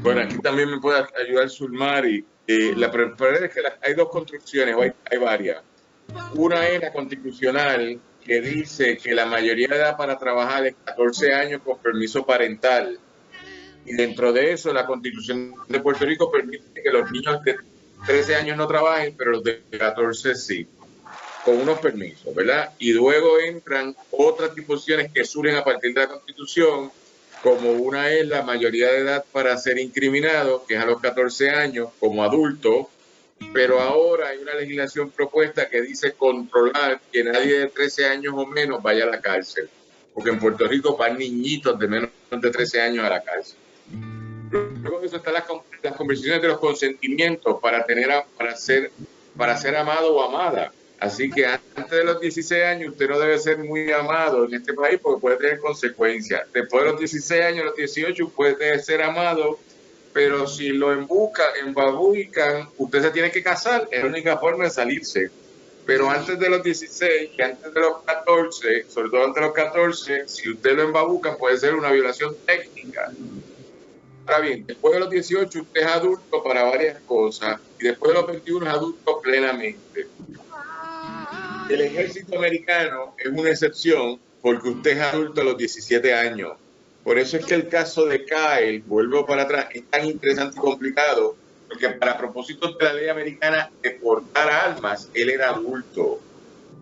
Bueno, aquí también me puede ayudar Sulmari. La primera es que hay dos construcciones, o hay varias. Una es la constitucional, que dice que la mayoría de edad para trabajar es 14 años con permiso parental. Y dentro de eso, la Constitución de Puerto Rico permite que los niños de 13 años no trabajen, pero los de 14 sí, con unos permisos, ¿verdad? Y luego entran otras disposiciones que surgen a partir de la Constitución, como una es la mayoría de edad para ser incriminado, que es a los 14 años como adulto, pero ahora hay una legislación propuesta que dice controlar que nadie de 13 años o menos vaya a la cárcel, porque en Puerto Rico van niñitos de menos de 13 años a la cárcel. Luego de eso están las conversaciones de los consentimientos para ser amado o amada. Así que antes de los 16 años usted no debe ser muy amado en este país porque puede tener consecuencias. Después de los 16 años, los 18, puede ser amado, pero si lo embabuican, usted se tiene que casar. Es la única forma de salirse. Pero antes de los 16 y antes de los 14, sobre todo antes de los 14, si usted lo embabucan, puede ser una violación técnica. Ahora bien, después de los 18 usted es adulto para varias cosas, y después de los 21 es adulto plenamente. El ejército americano es una excepción porque usted es adulto a los 17 años. Por eso es que el caso de Kyle, vuelvo para atrás, es tan interesante y complicado, porque para propósitos de la ley americana de portar armas, él era adulto.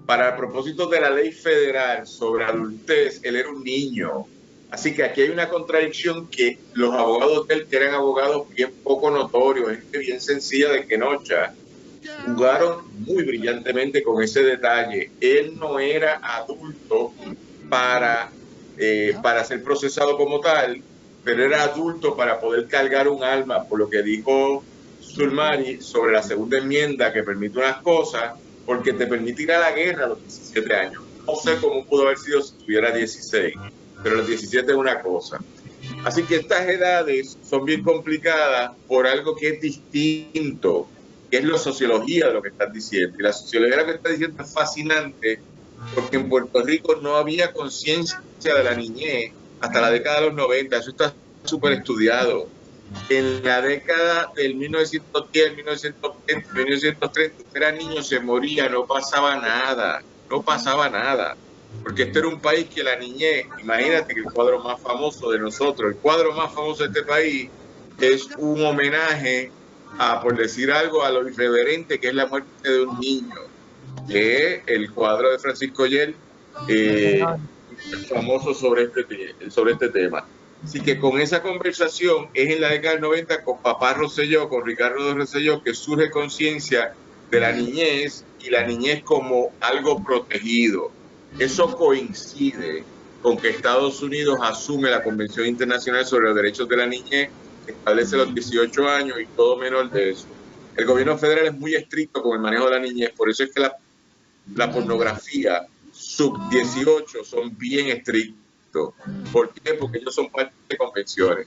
Para propósitos de la ley federal sobre adultez, él era un niño. Así que aquí hay una contradicción que los abogados de él, que eran abogados bien poco notorios, gente bien sencilla de Kenosha, jugaron muy brillantemente con ese detalle. Él no era adulto para ser procesado como tal, pero era adulto para poder cargar un arma, por lo que dijo Sulmari sobre la segunda enmienda que permite unas cosas, porque te permite ir a la guerra a los 17 años. No sé cómo pudo haber sido si tuviera 16, pero los 17 es una cosa. Así que estas edades son bien complicadas por algo que es distinto, que es la sociología de lo que estás diciendo. Y la sociología de lo que estás diciendo es fascinante, porque en Puerto Rico no había conciencia de la niñez hasta la década de los 90. Eso está súper estudiado. En la década del 1910, 1920, 1930, era niño, se moría, no pasaba nada, porque este era un país que la niñez, imagínate que el cuadro más famoso de nosotros, el cuadro más famoso de este país es un homenaje a, por decir algo, a lo irreverente que es la muerte de un niño, que es el cuadro de Francisco Yer, famoso sobre este tema. Así que con esa conversación es en la década del 90 con Papá Rosselló, con Ricardo Rosselló, que surge conciencia de la niñez y la niñez como algo protegido. Eso coincide con que Estados Unidos asume la Convención Internacional sobre los Derechos de la Niñez, que establece los 18 años y todo menor de eso. El gobierno federal es muy estricto con el manejo de la niñez, por eso es que la pornografía sub-18 son bien estrictos. ¿Por qué? Porque ellos son parte de convenciones.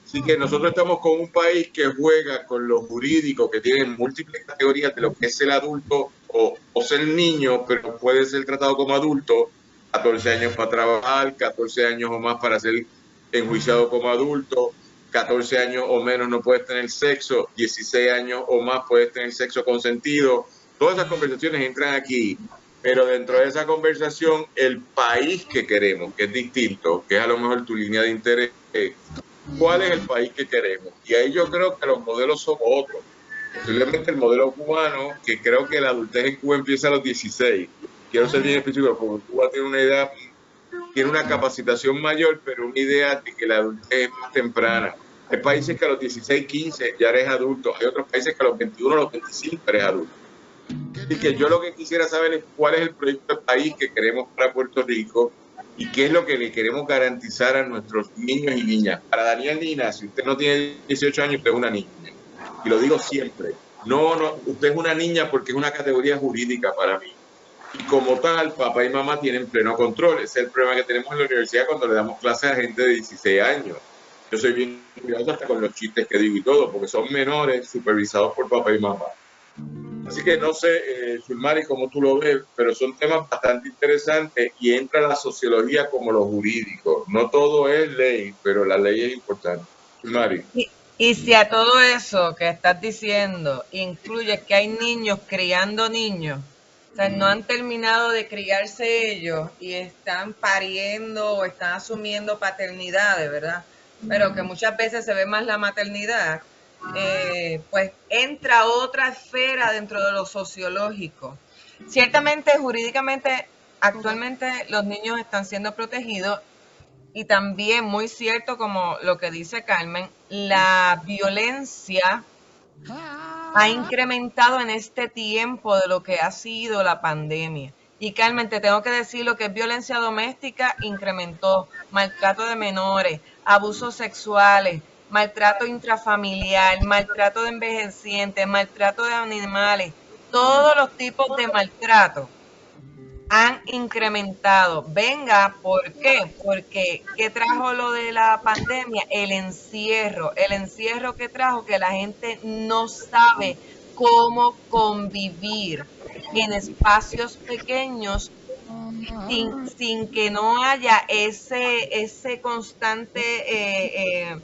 Así que nosotros estamos con un país que juega con lo jurídico, que tiene múltiples categorías de lo que es el adulto o ser niño, pero puede ser tratado como adulto, 14 años para trabajar, 14 años o más para ser enjuiciado como adulto, 14 años o menos no puedes tener sexo, 16 años o más puedes tener sexo consentido. Todas esas conversaciones entran aquí. Pero dentro de esa conversación, el país que queremos, que es distinto, que es a lo mejor tu línea de interés, ¿cuál es el país que queremos? Y ahí yo creo que los modelos son otros. Posiblemente el modelo cubano, que creo que la adultez en Cuba empieza a los 16. Quiero ser bien específico, porque Cuba tiene una edad, tiene una capacitación mayor, pero una idea de que la adultez es más temprana. Hay países que a los 16, 15 ya eres adulto. Hay otros países que a los 21, a los 25 eres adulto. Así que yo lo que quisiera saber es cuál es el proyecto de país que queremos para Puerto Rico y qué es lo que le queremos garantizar a nuestros niños y niñas. Para Daniel Nina, si usted no tiene 18 años, usted es una niña. Y lo digo siempre. No, usted es una niña porque es una categoría jurídica para mí. Y como tal, papá y mamá tienen pleno control. Ese es el problema que tenemos en la universidad cuando le damos clases a gente de 16 años. Yo soy bien cuidadoso hasta con los chistes que digo y todo, porque son menores supervisados por papá y mamá. Así que no sé, Sulmari, cómo tú lo ves, pero son temas bastante interesantes y entra la sociología como lo jurídico. No todo es ley, pero la ley es importante. Sulmari. Y si a todo eso que estás diciendo incluye que hay niños criando niños, o sea, no han terminado de criarse ellos y están pariendo o están asumiendo paternidades, ¿verdad? Pero que muchas veces se ve más la maternidad. Pues entra otra esfera dentro de lo sociológico. Ciertamente, jurídicamente, actualmente los niños están siendo protegidos y también, muy cierto como lo que dice Carmen, la violencia ha incrementado en este tiempo de lo que ha sido la pandemia. Y Carmen, te tengo que decir lo que es violencia doméstica incrementó, maltrato de menores, abusos sexuales, maltrato intrafamiliar, maltrato de envejecientes, maltrato de animales, todos los tipos de maltrato han incrementado. Venga, ¿por qué? Porque ¿qué trajo lo de la pandemia? El encierro que trajo que la gente no sabe cómo convivir en espacios pequeños sin que no haya ese constante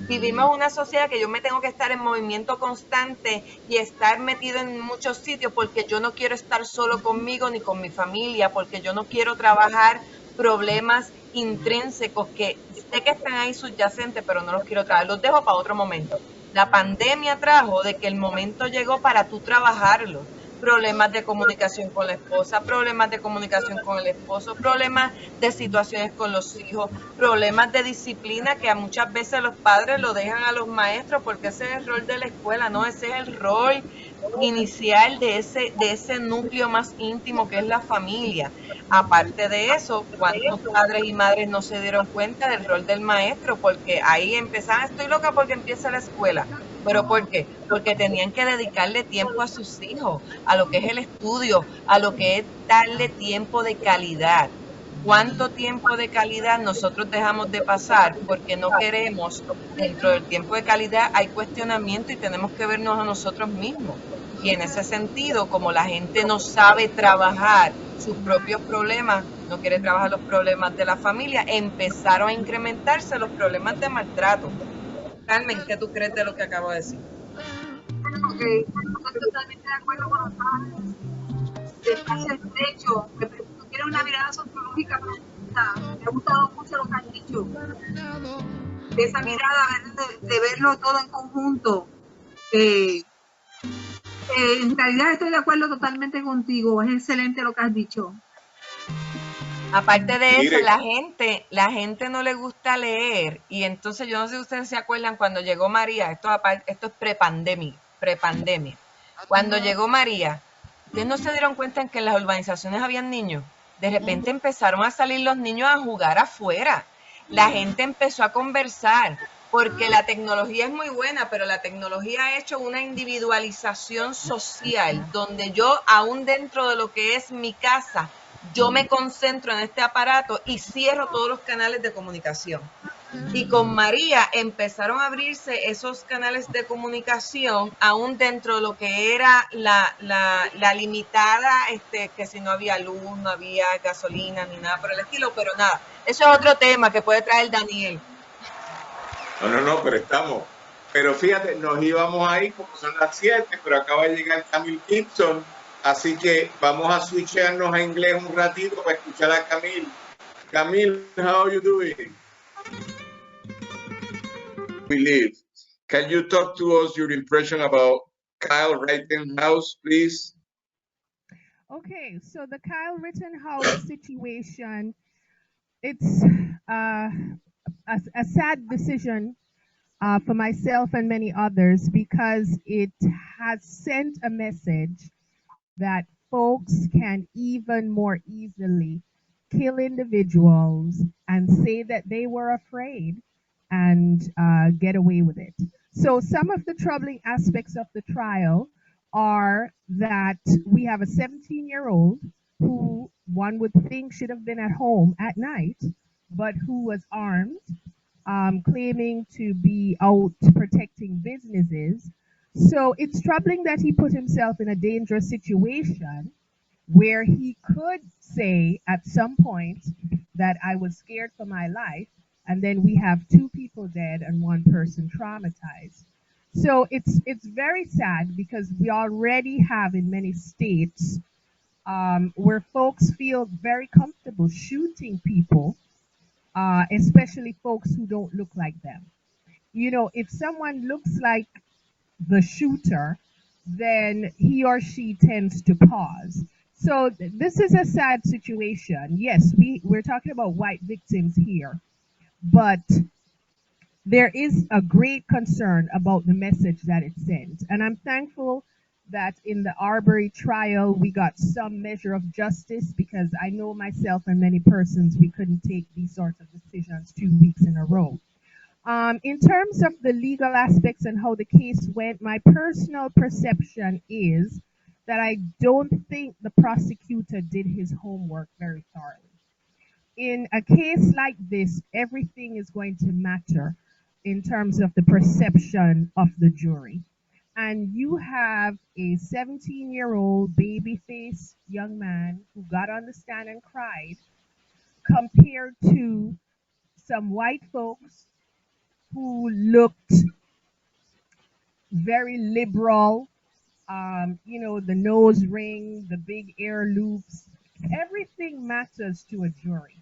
vivimos una sociedad que yo me tengo que estar en movimiento constante y estar metido en muchos sitios porque yo no quiero estar solo conmigo ni con mi familia, porque yo no quiero trabajar problemas intrínsecos que sé que están ahí subyacentes, pero no los quiero trabajar. Los dejo para otro momento. La pandemia trajo de que el momento llegó para tú trabajarlo, problemas de comunicación con la esposa, problemas de comunicación con el esposo, problemas de situaciones con los hijos, problemas de disciplina que muchas veces los padres lo dejan a los maestros porque ese es el rol de la escuela, no, ese es el rol inicial de ese núcleo más íntimo que es la familia. Aparte de eso, ¿cuántos padres y madres no se dieron cuenta del rol del maestro? Porque ahí empezaban, estoy loca porque empieza la escuela. ¿Pero por qué? Porque tenían que dedicarle tiempo a sus hijos, a lo que es el estudio, a lo que es darle tiempo de calidad. ¿Cuánto tiempo de calidad nosotros dejamos de pasar porque no queremos? Dentro del tiempo de calidad hay cuestionamiento y tenemos que vernos a nosotros mismos. Y en ese sentido, como la gente no sabe trabajar sus propios problemas, no quiere trabajar los problemas de la familia, empezaron a incrementarse los problemas de maltrato. Carmen, ¿qué tú crees de lo que acabo de decir? Estoy totalmente de acuerdo con los padres de espacio estrecho, que tú tienes una mirada sociológica profunda. Me ha gustado mucho lo que has dicho. De esa mirada, de verlo todo en conjunto. En realidad estoy de acuerdo totalmente contigo. Es excelente lo que has dicho. Aparte de eso, la gente no le gusta leer y entonces yo no sé si ustedes se acuerdan cuando llegó María, esto es prepandemia. Cuando llegó María, ¿ustedes no se dieron cuenta en que en las urbanizaciones habían niños? De repente empezaron a salir los niños a jugar afuera. La gente empezó a conversar porque la tecnología es muy buena, pero la tecnología ha hecho una individualización social donde yo, aún dentro de lo que es mi casa, yo me concentro en este aparato y cierro todos los canales de comunicación. Y con María empezaron a abrirse esos canales de comunicación aún dentro de lo que era la limitada, que si no había luz, no había gasolina ni nada por el estilo, pero nada, eso es otro tema que puede traer Daniel. No, pero estamos. Pero fíjate, nos íbamos ahí porque son las 7, pero acaba de llegar Camille Gibson. Así que vamos a switcharnos a inglés un ratito para escuchar a Camille. Camille, how are you doing? We live. Can you talk to us your impression about Kyle Rittenhouse, please? Okay, so the Kyle Rittenhouse situation, it's a sad decision for myself and many others because it has sent a message that folks can even more easily kill individuals and say that they were afraid and get away with it. So some of the troubling aspects of the trial are that we have a 17-year-old who one would think should have been at home at night, but who was armed, claiming to be out protecting businesses. So it's troubling that he put himself in a dangerous situation where he could say at some point that I was scared for my life, and then we have 2 people dead and 1 person traumatized. So it's very sad because we already have in many states where folks feel very comfortable shooting people, especially folks who don't look like them. You know, if someone looks like the shooter, then he or she tends to pause. So this is a sad situation. Yes, we're talking about white victims here, but there is a great concern about the message that it sends. And I'm thankful that in the Arbery trial, we got some measure of justice, because I know myself and many persons, we couldn't take these sorts of decisions 2 weeks in a row. In terms of the legal aspects and how the case went, my personal perception is that I don't think the prosecutor did his homework very thoroughly. In a case like this, everything is going to matter in terms of the perception of the jury. And you have a 17-year-old baby-faced young man who got on the stand and cried, compared to some white folks who looked very liberal, you know, the nose ring, the big ear loops. Everything matters to a jury.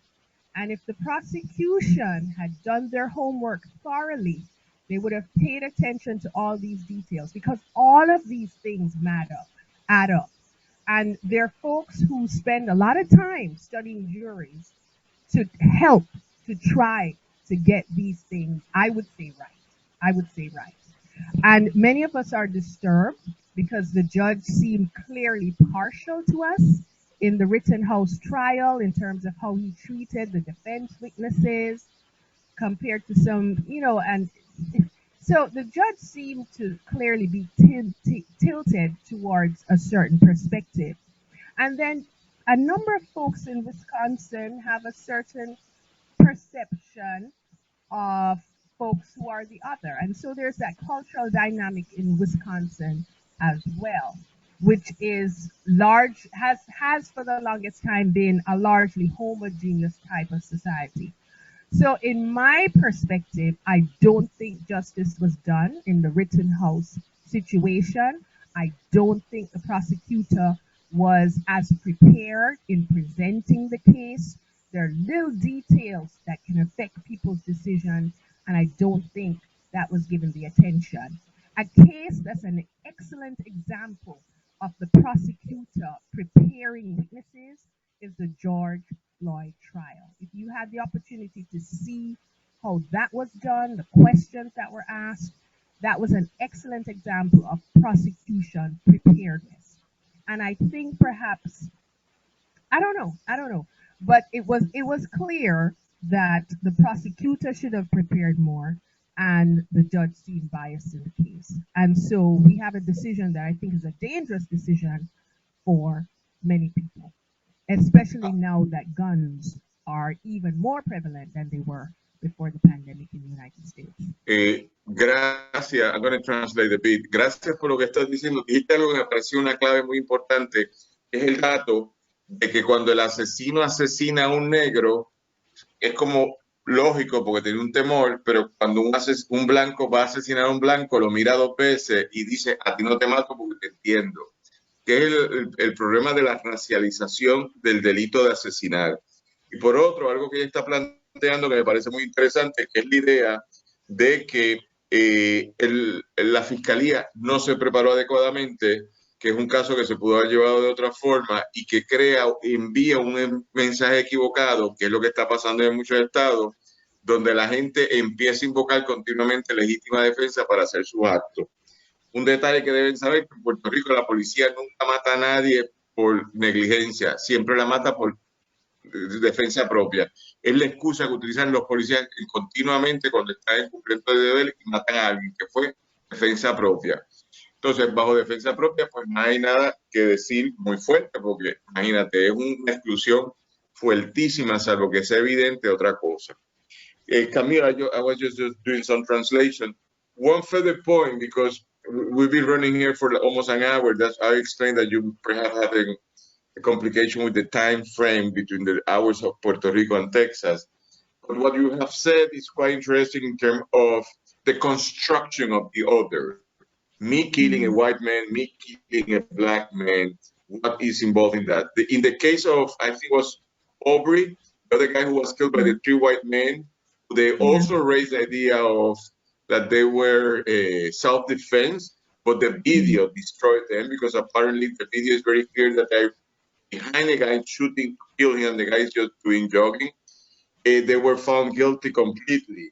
And if the prosecution had done their homework thoroughly, they would have paid attention to all these details, because all of these things add up. And there are folks who spend a lot of time studying juries to help to try to get these things, I would say, right. I would say right. And many of us are disturbed because the judge seemed clearly partial to us in the Rittenhouse trial in terms of how he treated the defense witnesses compared to some, and so the judge seemed to clearly be tilted towards a certain perspective. And then a number of folks in Wisconsin have a certain perception of folks who are the other. And so there's that cultural dynamic in Wisconsin as well, which is has for the longest time been a largely homogeneous type of society. So in my perspective, I don't think justice was done in the Rittenhouse situation. I don't think the prosecutor was as prepared in presenting the case. There are little details that can affect people's decisions, and I don't think that was given the attention. A case that's an excellent example of the prosecutor preparing witnesses is the George Floyd trial. If you had the opportunity to see how that was done, the questions that were asked, that was an excellent example of prosecution preparedness. And I think perhaps, I don't know, but it was clear that the prosecutor should have prepared more, and the judge seemed biased in the case. And so we have a decision that I think is a dangerous decision for many people, especially now that guns are even more prevalent than they were before the pandemic in the United States. Gracias. I'm going to translate a bit. Gracias por lo que estás diciendo. Dijiste algo que me pareció una clave muy importante, es el dato de que cuando el asesino asesina a un negro, es como lógico porque tiene un temor, pero cuando un blanco va a asesinar a un blanco, lo mira 2 veces y dice, a ti no te mato porque te entiendo. Que es el problema de la racialización del delito de asesinar. Y por otro, algo que ella está planteando que me parece muy interesante, que es la idea de que la fiscalía no se preparó adecuadamente, que es un caso que se pudo haber llevado de otra forma y que envía un mensaje equivocado, que es lo que está pasando en muchos estados, donde la gente empieza a invocar continuamente legítima defensa para hacer sus actos. Un detalle que deben saber, que en Puerto Rico la policía nunca mata a nadie por negligencia, siempre la mata por defensa propia. Es la excusa que utilizan los policías continuamente cuando están en cumplimiento de deber y matan a alguien, que fue defensa propia. Entonces, bajo defensa propia, pues no hay nada que decir muy fuerte, porque imagínate, es una exclusión fuertísima, salvo que sea evidente otra cosa. Camila, I was just doing some translation. One further point, because we've been running here for almost an hour. That's I explained that you perhaps had a complication with the time frame between the hours of Puerto Rico and Texas. But what you have said is quite interesting in terms of the construction of the other. Me killing a white man, me killing a black man, what is involved in that? In the case of, I think it was Aubrey, the other guy who was killed by the 3 white men, they also raised the idea of that they were self-defense, but the video destroyed them because apparently the video is very clear that they're behind the guy shooting, killing, and the guy is just doing jogging. They were found guilty completely.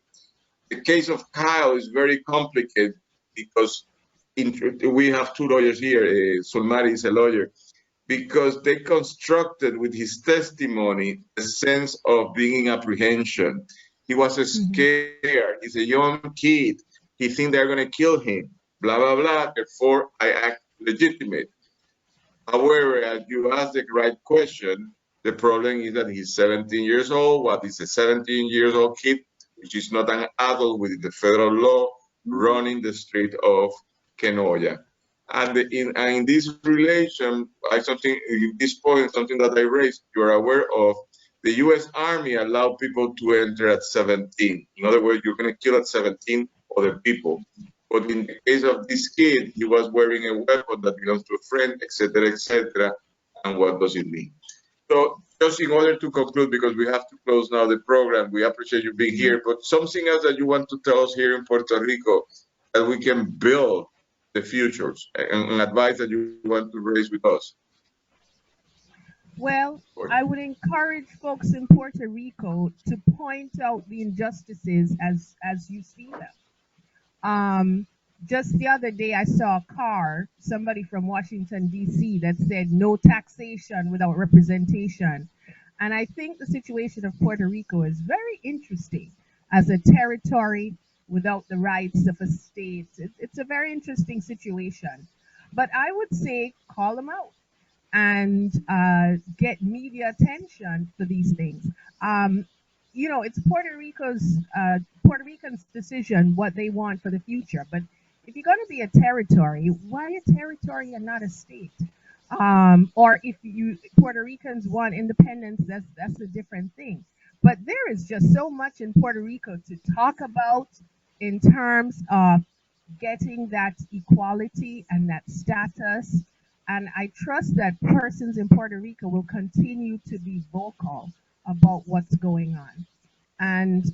The case of Kyle is very complicated because we have 2 lawyers here. Sulmari is a lawyer, because they constructed with his testimony a sense of being in apprehension. He was scared. He's a young kid. He thinks they're going to kill him, blah, blah, blah. Therefore, I act legitimate. However, as you ask the right question, the problem is that he's 17 years old. What is a 17-year-old kid, which is not an adult with the federal law, running the street of Kenoya? And in this relation, in this point, something that I raised, you are aware of, the U.S. Army allowed people to enter at 17. In other words, you're going to kill at 17 other people. But in the case of this kid, he was wearing a weapon that belongs to a friend, etc., etc. And what does it mean? So just in order to conclude, because we have to close now the program, we appreciate you being here, but something else that you want to tell us here in Puerto Rico that we can build the futures, and advice that you want to raise with us. Well, I would encourage folks in Puerto Rico to point out the injustices as you see them. Just the other day, I saw a car, somebody from Washington, D.C., that said no taxation without representation. And I think the situation of Puerto Rico is very interesting as a territory without the rights of a state. It's a very interesting situation. But I would say call them out and get media attention for these things. You know, it's Puerto Ricans' decision what they want for the future. But if you're going to be a territory, why a territory and not a state? Or if Puerto Ricans want independence, that's a different thing. But there is just so much in Puerto Rico to talk about in terms of getting that equality and that status. And I trust that persons in Puerto Rico will continue to be vocal about what's going on. And,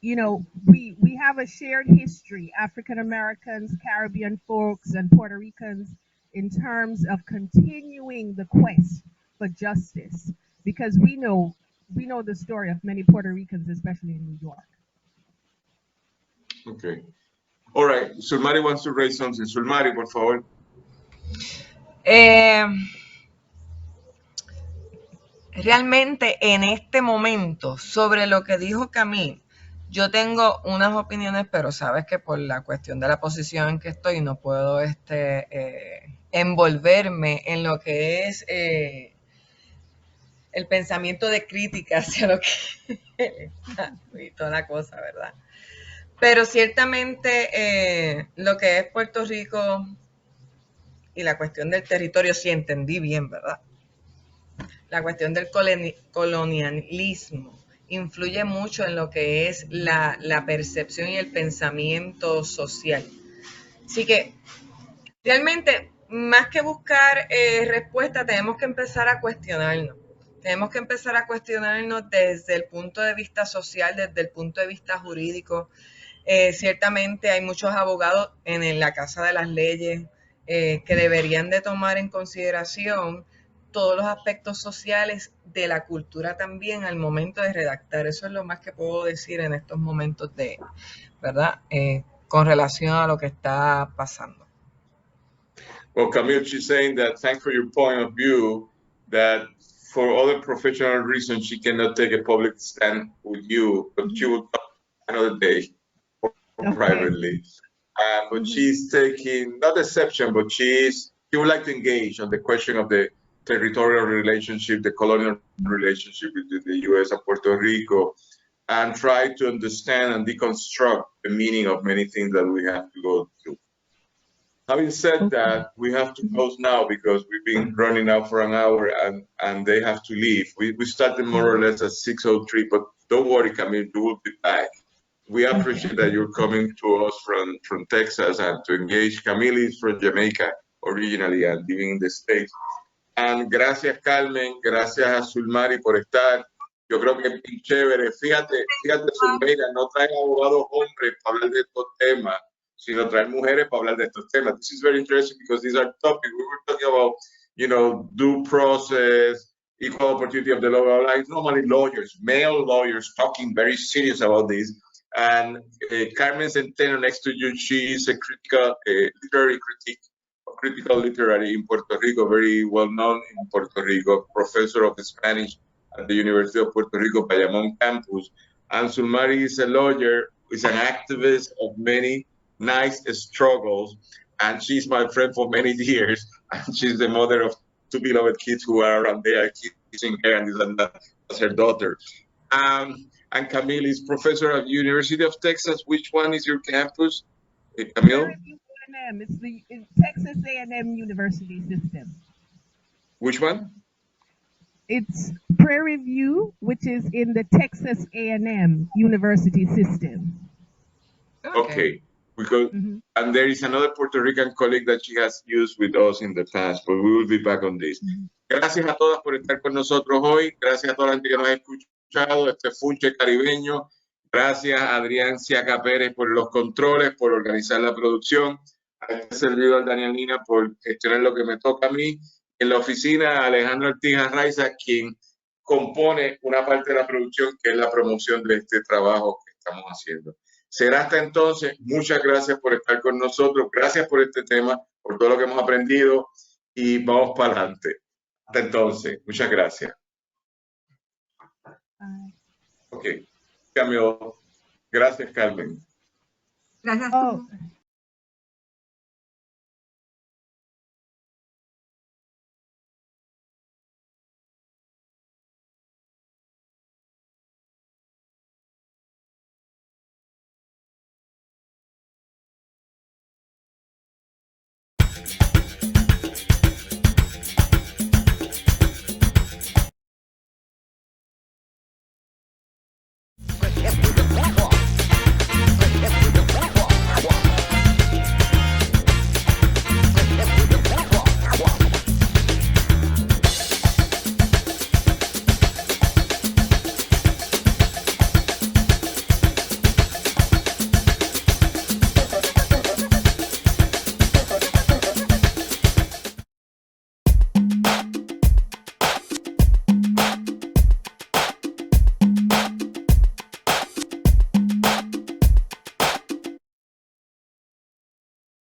you know, we have a shared history, African Americans, Caribbean folks, and Puerto Ricans, in terms of continuing the quest for justice, because we know the story of many Puerto Ricans, especially in New York. Okay. All right. Sulmari wants to raise something. Sulmari, por favor. Realmente en este momento, sobre lo que dijo Camille, yo tengo unas opiniones, pero sabes que por la cuestión de la posición en que estoy no puedo envolverme en lo que es el pensamiento de crítica hacia lo que y toda la cosa, ¿verdad? Pero ciertamente lo que es Puerto Rico y la cuestión del territorio, sí entendí bien, ¿verdad? La cuestión del colonialismo influye mucho en lo que es la percepción y el pensamiento social. Así que realmente, más que buscar respuesta, tenemos que empezar a cuestionarnos. Tenemos que empezar a cuestionarnos desde el punto de vista social, desde el punto de vista jurídico. Ciertamente hay muchos abogados en la Casa de las Leyes que deberían de tomar en consideración todos los aspectos sociales de la cultura también al momento de redactar. Eso es lo más que puedo decir en estos momentos ¿verdad? Con relación a lo que está pasando. Well, Camille, she's saying that thanks for your point of view, that for other professional reasons, she cannot take a public stand with you, but she will talk another day or privately. But she's taking, not exception, but she would like to engage on the question of the territorial relationship, the colonial relationship between the U.S. and Puerto Rico, and try to understand and deconstruct the meaning of many things that we have to go through. Having said that, we have to close now because we've been running out for an hour and they have to leave. We started more or less at 6:03, but don't worry, Camille, you will be back. We appreciate that you're coming to us from Texas and to engage. Camille is from Jamaica originally and living in the States. And gracias, Carmen, gracias a Sulmari por estar. Yo creo que es bien chévere. Fíjate, Sulmari, no traen abogados hombres para hablar de estos temas, sino traen mujeres para hablar de estos temas. This is very interesting because these are topics. We were talking about, you know, due process, equal opportunity of the law. Like normally lawyers, male lawyers talking very serious about this. And Carmen Centeno next to you, she is a critical literary critic. Critical literary in Puerto Rico, very well known in Puerto Rico, professor of Spanish at the University of Puerto Rico, Bayamón campus. And Sulmari is a lawyer, is an activist of many nice struggles, and she's my friend for many years. And she's the mother of two beloved kids who are around there kissing her, and that's her daughter. And Camille is professor at University of Texas. Which one is your campus, Camille? It's the Texas A&M University System. Which one? It's Prairie View, which is in the Texas A&M University System. Okay. Because and there is another Puerto Rican colleague that she has used with us in the past, but we will be back on this. Gracias a todas por estar con nosotros hoy. Gracias a toda la gente que nos ha escuchado. Este Funche Caribeño. Gracias a Adrián Ciaca Pérez por los controles, por organizar la producción. A este servidor Daniel Lina por gestionar lo que me toca a mí. en la oficina Alejandro Ortiz Arraiza, quien compone una parte de la producción que es la promoción de este trabajo que estamos haciendo. Será hasta entonces. Muchas gracias por estar con nosotros. Gracias por este tema, por todo lo que hemos aprendido y vamos para adelante. Hasta entonces. Muchas gracias. Ok. Cambio. Gracias, Carmen. Gracias. Oh.